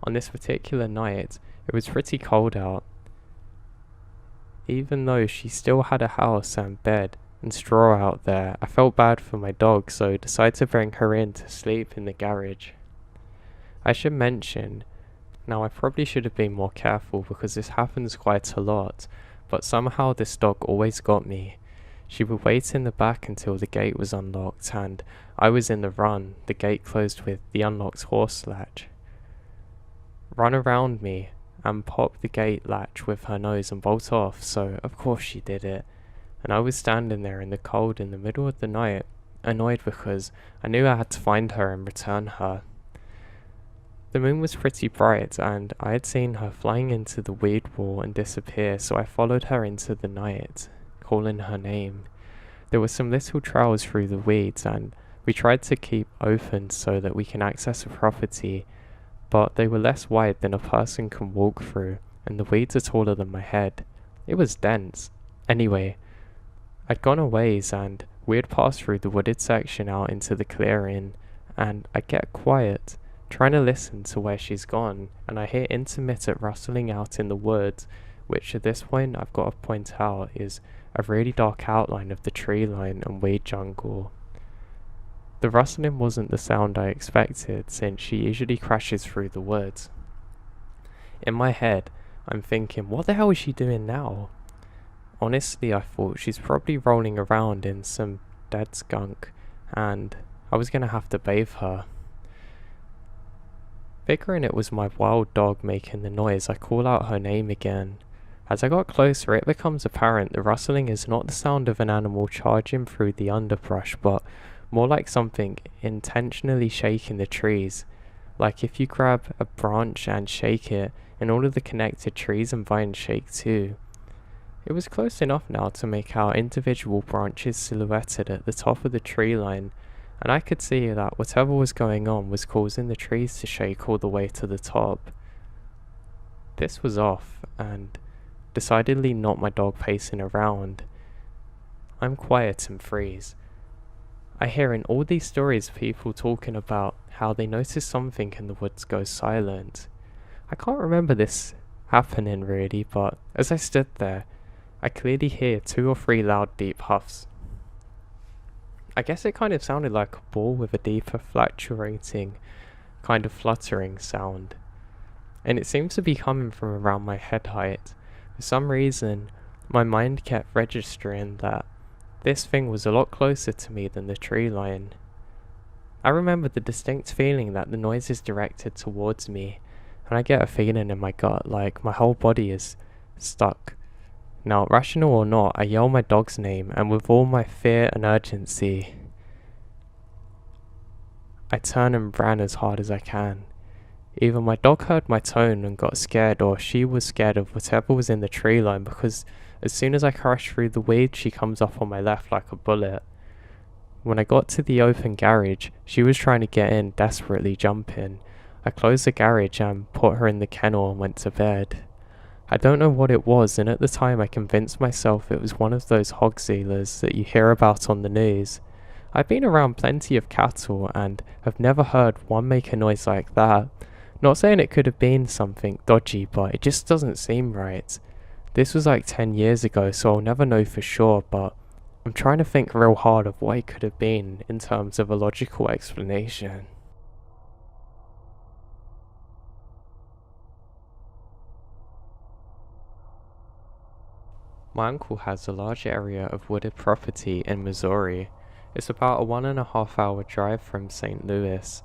On this particular night, it was pretty cold out. Even though she still had a house and bed and straw out there, I felt bad for my dog, so decided to bring her in to sleep in the garage. I should mention, now I probably should have been more careful because this happens quite a lot, but somehow this dog always got me. She would wait in the back until the gate was unlocked and I was in the run, the gate closed with the unlocked horse latch. Run around me and pop the gate latch with her nose and bolt off, so of course she did it. And I was standing there in the cold in the middle of the night, annoyed because I knew I had to find her and return her. The moon was pretty bright and I had seen her flying into the weed wall and disappear, so I followed her into the night, calling her name. There were some little trails through the weeds and we tried to keep open so that we can access the property, but they were less wide than a person can walk through and the weeds are taller than my head. It was dense. Anyway, I'd gone a ways and we had passed through the wooded section out into the clearing, and I get quiet, trying to listen to where she's gone, and I hear intermittent rustling out in the woods, which at this point I've got to point out is a really dark outline of the tree line and weed jungle. The rustling wasn't the sound I expected, since she usually crashes through the woods. In my head, I'm thinking, what the hell is she doing now? Honestly, I thought she's probably rolling around in some dead skunk, and I was gonna have to bathe her. Figuring it was my wild dog making the noise, I call out her name again. As I got closer, it becomes apparent the rustling is not the sound of an animal charging through the underbrush, but more like something intentionally shaking the trees. Like if you grab a branch and shake it, and all of the connected trees and vines shake too. It was close enough now to make out individual branches silhouetted at the top of the tree line, and I could see that whatever was going on was causing the trees to shake all the way to the top. This was off, and decidedly not my dog pacing around. I'm quiet and freeze. I hear in all these stories people talking about how they notice something in the woods go silent. I can't remember this happening really, but as I stood there, I clearly hear 2 or 3 loud deep huffs. I guess it kind of sounded like a ball with a deeper fluctuating, kind of fluttering sound. And it seems to be coming from around my head height. For some reason, my mind kept registering that this thing was a lot closer to me than the tree line. I remember the distinct feeling that the noise is directed towards me, and I get a feeling in my gut like my whole body is stuck. Now, rational or not, I yell my dog's name, and with all my fear and urgency, I turn and ran as hard as I can. Either my dog heard my tone and got scared, or she was scared of whatever was in the tree line, because as soon as I crash through the weed, she comes up on my left like a bullet. When I got to the open garage, she was trying to get in, desperately jumping. I closed the garage and put her in the kennel and went to bed. I don't know what it was, and at the time I convinced myself it was one of those hog sealers that you hear about on the news. I've been around plenty of cattle and have never heard one make a noise like that. Not saying it could have been something dodgy, but it just doesn't seem right. This was like 10 years ago, so I'll never know for sure, but I'm trying to think real hard of what it could have been in terms of a logical explanation. My uncle has a large area of wooded property in Missouri. It's about a 1.5 hour drive from St. Louis.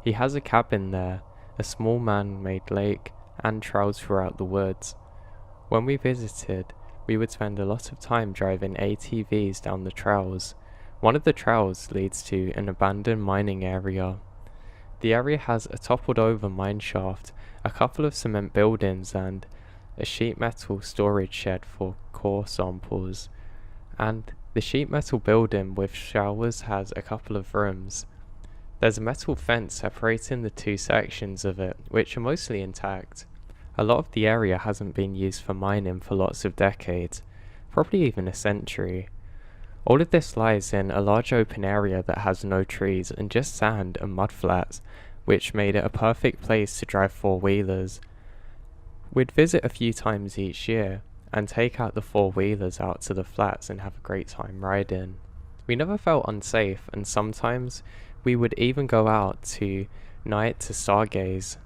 He has a cabin there, a small man-made lake, and trails throughout the woods. When we visited, we would spend a lot of time driving ATVs down the trails. One of the trails leads to an abandoned mining area. The area has a toppled over mine shaft, a couple of cement buildings, and a sheet metal storage shed for core samples. And the sheet metal building with showers has a couple of rooms. There's a metal fence separating the 2 sections of it, which are mostly intact. A lot of the area hasn't been used for mining for lots of decades, probably even a century. All of this lies in a large open area that has no trees and just sand and mud flats, which made it a perfect place to drive 4-wheelers. We'd visit a few times each year, and take out the 4-wheelers out to the flats and have a great time riding. We never felt unsafe, and sometimes we would even go out to night to stargaze.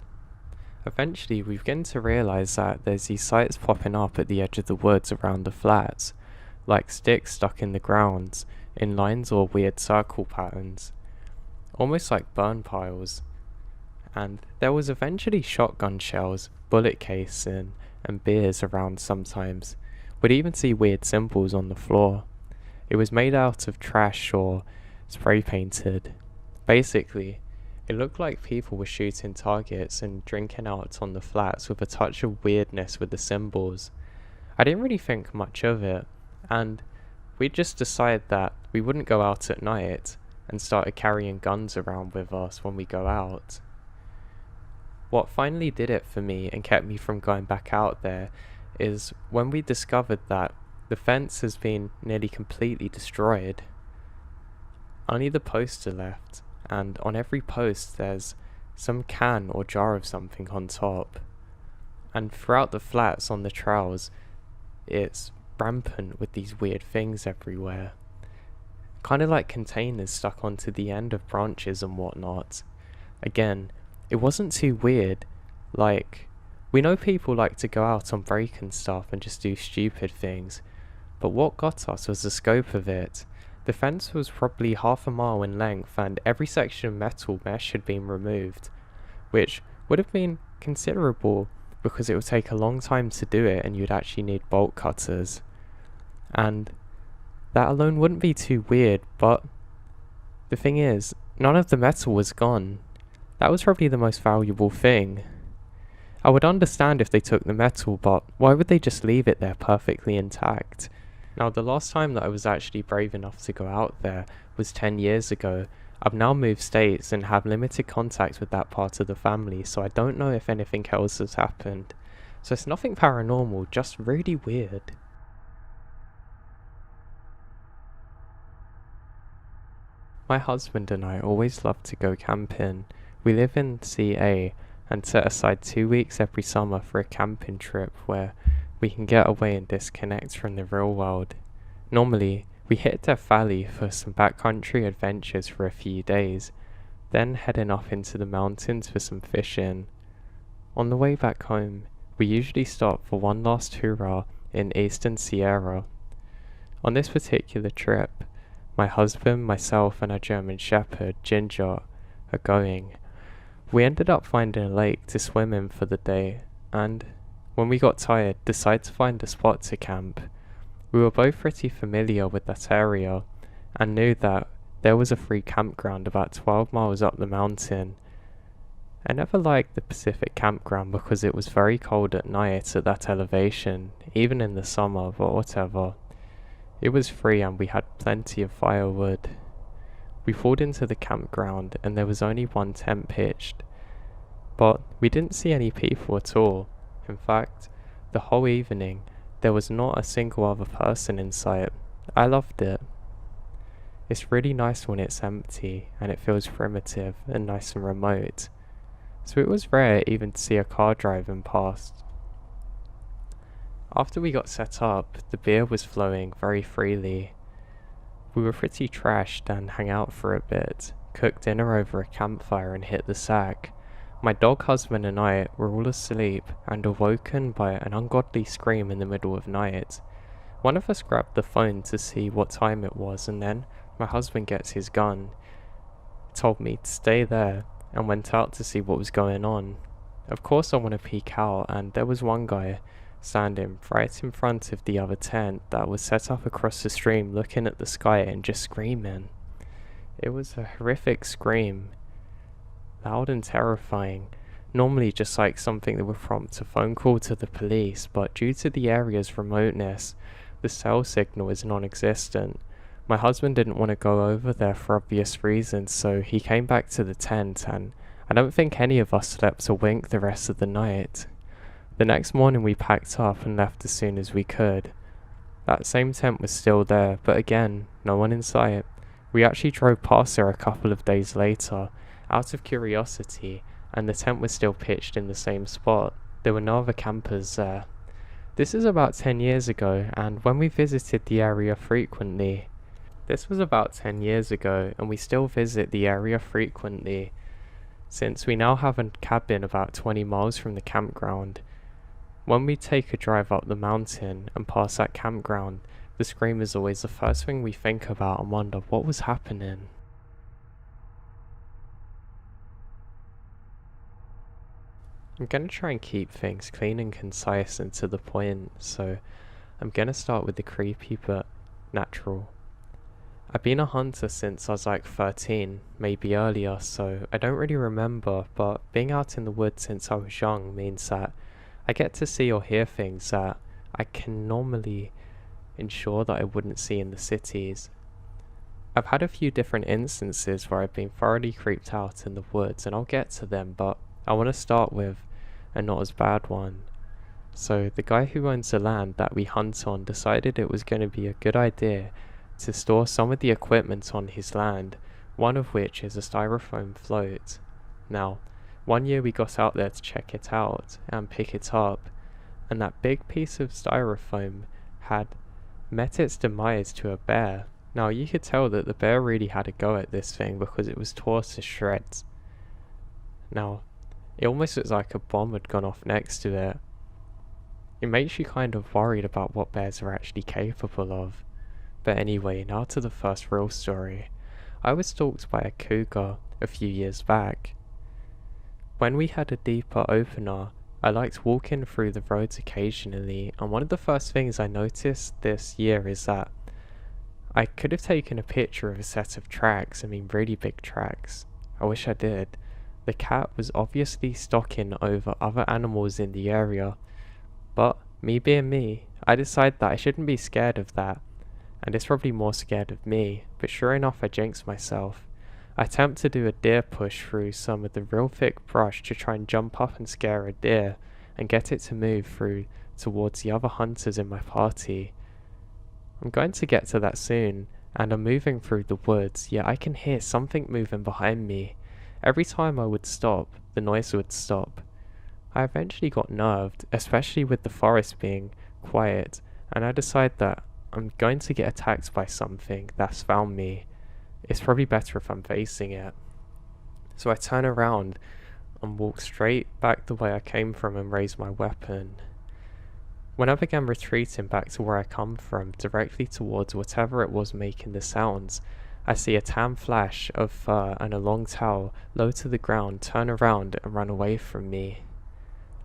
Eventually we began to realise that there's these sights popping up at the edge of the woods around the flats, like sticks stuck in the ground, in lines or weird circle patterns, almost like burn piles. And there was eventually shotgun shells, bullet casing, and beers around sometimes. We'd even see weird symbols on the floor. It was made out of trash or spray painted. Basically, it looked like people were shooting targets and drinking out on the flats with a touch of weirdness with the symbols. I didn't really think much of it, and we just decided that we wouldn't go out at night and started carrying guns around with us when we go out. What finally did it for me and kept me from going back out there is when we discovered that the fence has been nearly completely destroyed. Only the posts are left, and on every post there's some can or jar of something on top. And throughout the flats on the trails, it's rampant with these weird things everywhere. Kind of like containers stuck onto the end of branches and whatnot. Again, it wasn't too weird. Like, we know people like to go out on break and stuff and just do stupid things, but what got us was the scope of it. The fence was probably 1/2 mile in length, and every section of metal mesh had been removed, which would have been considerable because it would take a long time to do it and you'd actually need bolt cutters. And that alone wouldn't be too weird, but the thing is, none of the metal was gone. That was probably the most valuable thing. I would understand if they took the metal, but why would they just leave it there perfectly intact? Now, the last time that I was actually brave enough to go out there was 10 years ago. I've now moved states and have limited contact with that part of the family, so I don't know if anything else has happened. So it's nothing paranormal, just really weird. My husband and I always love to go camping. We live in CA and set aside 2 weeks every summer for a camping trip where we can get away and disconnect from the real world. Normally, we hit Death Valley for some backcountry adventures for a few days, then heading up into the mountains for some fishing. On the way back home, we usually stop for one last hurrah in Eastern Sierra. On this particular trip, my husband, myself, and our German Shepherd, Ginger, are going. We ended up finding a lake to swim in for the day, and when we got tired, decided to find a spot to camp. We were both pretty familiar with that area, and knew that there was a free campground about 12 miles up the mountain. I never liked the Pacific campground because it was very cold at night at that elevation, even in the summer, but whatever. It was free and we had plenty of firewood. We pulled into the campground and there was only one tent pitched, but we didn't see any people at all. In fact, the whole evening there was not a single other person in sight. I loved it. It's really nice when it's empty and it feels primitive and nice and remote, so it was rare even to see a car driving past. After we got set up, the beer was flowing very freely. We were pretty trashed and hung out for a bit, cooked dinner over a campfire and hit the sack. My dog husband and I were all asleep and awoken by an ungodly scream in the middle of night. One of us grabbed the phone to see what time it was, and then my husband gets his gun, told me to stay there, and went out to see what was going on. Of course I want to peek out, and there was one guy standing right in front of the other tent that was set up across the stream, looking at the sky and just screaming. It was a horrific scream, loud and terrifying, normally just like something that would prompt a phone call to the police, but due to the area's remoteness, the cell signal is non-existent. My husband didn't want to go over there for obvious reasons, so he came back to the tent, and I don't think any of us slept a wink the rest of the night. The next morning we packed up and left as soon as we could. That same tent was still there, but again, no one in sight. We actually drove past there a couple of days later, out of curiosity, and the tent was still pitched in the same spot. There were no other campers there. This is about 10 years ago, and when we visited the area frequently, this was about 10 years ago, and we still visit the area frequently, since we now have a cabin about 20 miles from the campground. When we take a drive up the mountain and pass that campground, the scream is always the first thing we think about and wonder what was happening. I'm going to try and keep things clean and concise and to the point, so I'm going to start with the creepy but natural. I've been a hunter since I was like 13, maybe earlier, so I don't really remember, but being out in the woods since I was young means that I get to see or hear things that I can normally ensure that I wouldn't see in the cities. I've had a few different instances where I've been thoroughly creeped out in the woods, and I'll get to them, but I want to start with a not as bad one. So the guy who owns the land that we hunt on decided it was going to be a good idea to store some of the equipment on his land, one of which is a styrofoam float. Now, one year we got out there to check it out and pick it up, and that big piece of styrofoam had met its demise to a bear. Now you could tell that the bear really had a go at this thing because it was torn to shreds. Now, it almost looks like a bomb had gone off next to it. It makes you kind of worried about what bears are actually capable of. But anyway, now to the first real story. I was stalked by a cougar a few years back. When we had a deeper opener I liked walking through the roads occasionally, and one of the first things I noticed this year is that I could have taken a picture of a set of tracks, really big tracks. I wish I did. The cat was obviously stalking over other animals in the area, but me being me, I decided that I shouldn't be scared of that, and it's probably more scared of me, but sure enough I jinxed myself. I attempt to do a deer push through some of the real thick brush to try and jump up and scare a deer, and get it to move through towards the other hunters in my party. I'm going to get to that soon, and I'm moving through the woods, yet I can hear something moving behind me. Every time I would stop, the noise would stop. I eventually got nerved, especially with the forest being quiet, and I decide that I'm going to get attacked by something that's found me. It's probably better if I'm facing it. So I turn around and walk straight back the way I came from and raise my weapon. When I began retreating back to where I come from, directly towards whatever it was making the sounds, I see a tan flash of fur and a long tail low to the ground turn around and run away from me.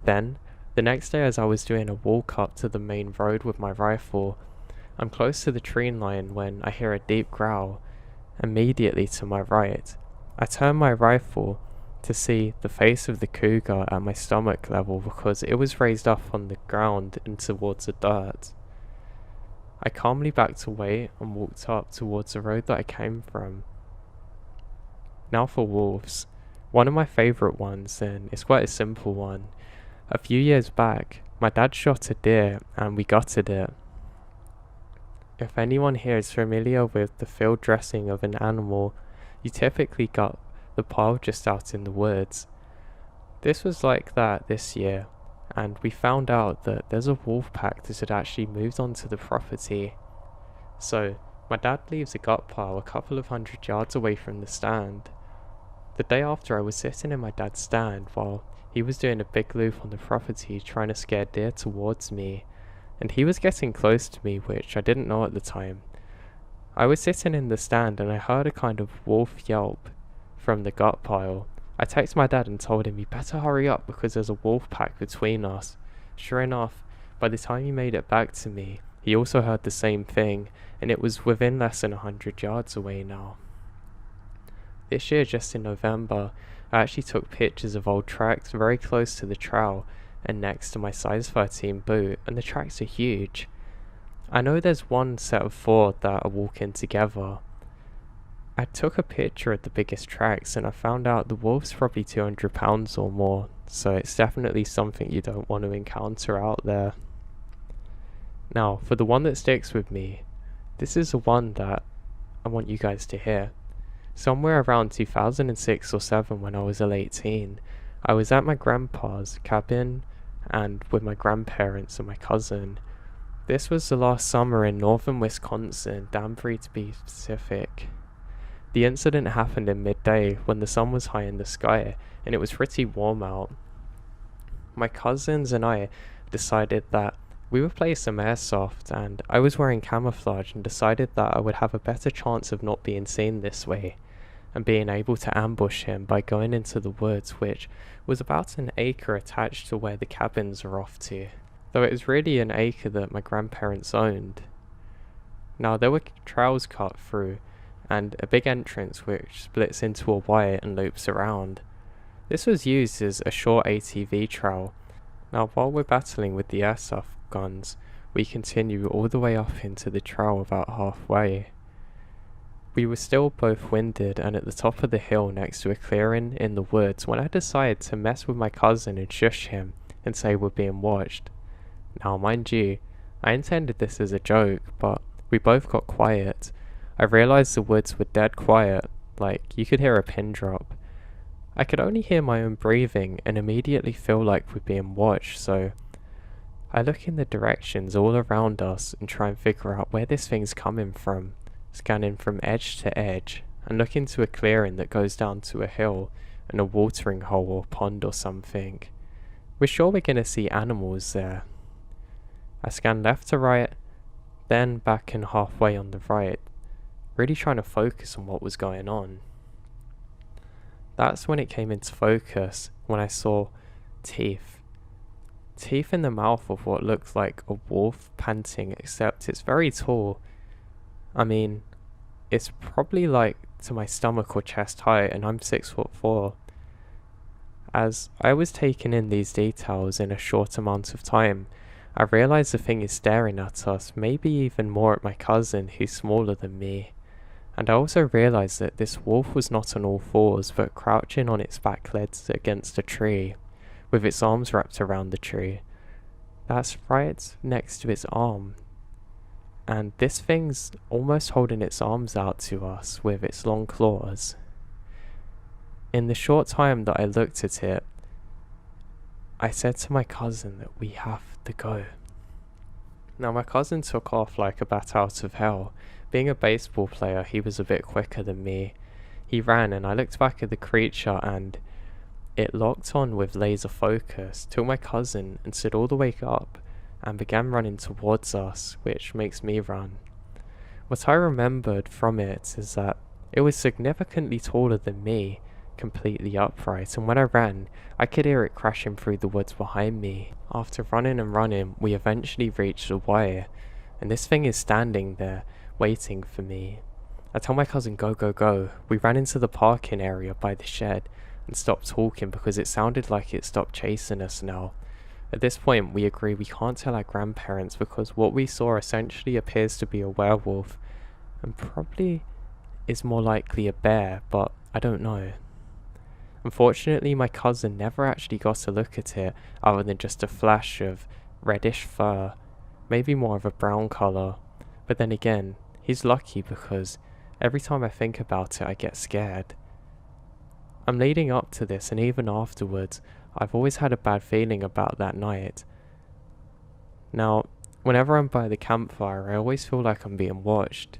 Then, the next day as I was doing a walk up to the main road with my rifle, I'm close to the tree line when I hear a deep growl. Immediately to my right, I turn my rifle to see the face of the cougar at my stomach level because it was raised up on the ground and towards the dirt. I calmly backed away and walked up towards the road that I came from. Now for wolves. One of my favourite ones, and it's quite a simple one. A few years back, my dad shot a deer and we gutted it. If anyone here is familiar with the field dressing of an animal, you typically gut the pile just out in the woods. This was like that this year, and we found out that there's a wolf pack that had actually moved onto the property. So, my dad leaves a gut pile a couple of 100 yards away from the stand. The day after, I was sitting in my dad's stand while he was doing a big loop on the property trying to scare deer towards me, and he was getting close to me, which I didn't know at the time. I was sitting in the stand and I heard a kind of wolf yelp from the gut pile. I texted my dad and told him he better hurry up because there's a wolf pack between us. Sure enough, by the time he made it back to me, he also heard the same thing, and it was within less than 100 yards away now. This year, just in November, I actually took pictures of old tracks very close to the trail and next to my size 13 boot, and the tracks are huge. I know there's one set of 4 that are walking together. I took a picture of the biggest tracks and I found out the wolf's probably 200 pounds or more, so it's definitely something you don't want to encounter out there. Now, for the one that sticks with me, this is the one that I want you guys to hear. Somewhere around 2006 or 7 when I was a late teen, I was at my grandpa's cabin and with my grandparents and my cousin. This was the last summer in northern Wisconsin, Danbury to be specific. The incident happened in midday when the sun was high in the sky and it was pretty warm out. My cousins and I decided that we would play some airsoft, and I was wearing camouflage and decided that I would have a better chance of not being seen this way and being able to ambush him by going into the woods, which was about an acre attached to where the cabins are off to, though it was really an acre that my grandparents owned. Now there were trails cut through and a big entrance which splits into a Y and loops around. This was used as a short ATV trail. Now while we're battling with the airsoft guns, we continue all the way up into the trail about halfway. We were still both winded and at the top of the hill next to a clearing in the woods when I decided to mess with my cousin and shush him and say we're being watched. Now mind you, I intended this as a joke, but we both got quiet. I realised the woods were dead quiet, like you could hear a pin drop. I could only hear my own breathing and immediately feel like we're being watched, so I look in the directions all around us and try and figure out where this thing's coming from, scanning from edge to edge, and look into a clearing that goes down to a hill and a watering hole or pond or something. We're sure we're going to see animals there. I scan left to right, then back and halfway on the right, really trying to focus on what was going on. That's when it came into focus, when I saw teeth. teeth in the mouth of what looks like a wolf panting, except it's very tall. I mean, it's probably like to my stomach or chest height, and I'm 6'4". As I was taking in these details in a short amount of time, I realised the thing is staring at us, maybe even more at my cousin who's smaller than me. And I also realised that this wolf was not on all fours but crouching on its back legs against a tree, with its arms wrapped around the tree. That's right next to its arm. And this thing's almost holding its arms out to us with its long claws. In the short time that I looked at it, I said to my cousin that we have to go. Now my cousin took off like a bat out of hell. Being a baseball player, he was a bit quicker than me. He ran and I looked back at the creature and it locked on with laser focus, took my cousin and stood all the way up and began running towards us, which makes me run. What I remembered from it is that it was significantly taller than me, completely upright, and when I ran, I could hear it crashing through the woods behind me. After running and running, we eventually reached the wire, and this thing is standing there, waiting for me. I told my cousin go, go, go. We ran into the parking area by the shed and stopped talking because it sounded like it stopped chasing us now. At this point, we agree we can't tell our grandparents because what we saw essentially appears to be a werewolf and probably is more likely a bear, but I don't know. Unfortunately, my cousin never actually got to look at it other than just a flash of reddish fur, maybe more of a brown colour. But then again, he's lucky because every time I think about it, I get scared. I'm leading up to this, and even afterwards, I've always had a bad feeling about that night. Now, whenever I'm by the campfire, I always feel like I'm being watched.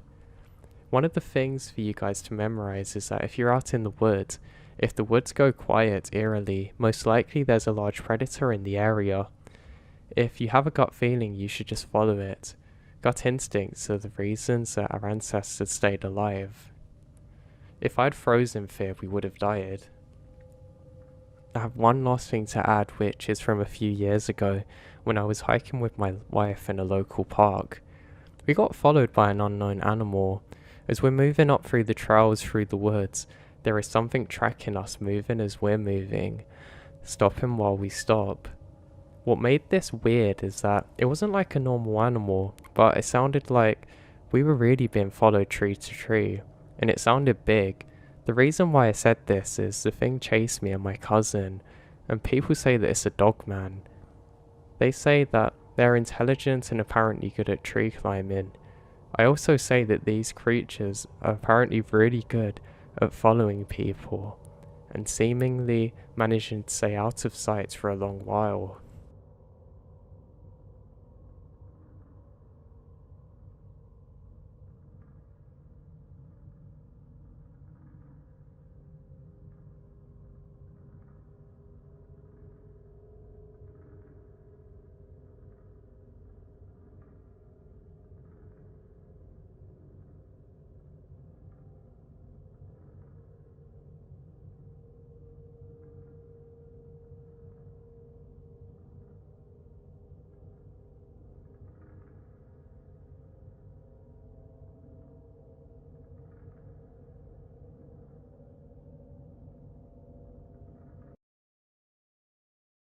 One of the things for you guys to memorize is that if you're out in the woods, if the woods go quiet eerily, most likely there's a large predator in the area. If you have a gut feeling, you should just follow it. Gut instincts are the reasons that our ancestors stayed alive. If I'd frozen fear, we would have died. I have one last thing to add, which is from a few years ago when I was hiking with my wife in a local park. We got followed by an unknown animal. As we're moving up through the trails through the woods, there is something tracking us, moving as we're moving, stopping while we stop. What made this weird is that it wasn't like a normal animal, but it sounded like we were really being followed tree to tree, and it sounded big. The reason why I said this is the thing chased me and my cousin, and people say that it's a dog man. They say that they're intelligent and apparently good at tree climbing. I also say that these creatures are apparently really good at following people, and seemingly managing to stay out of sight for a long while.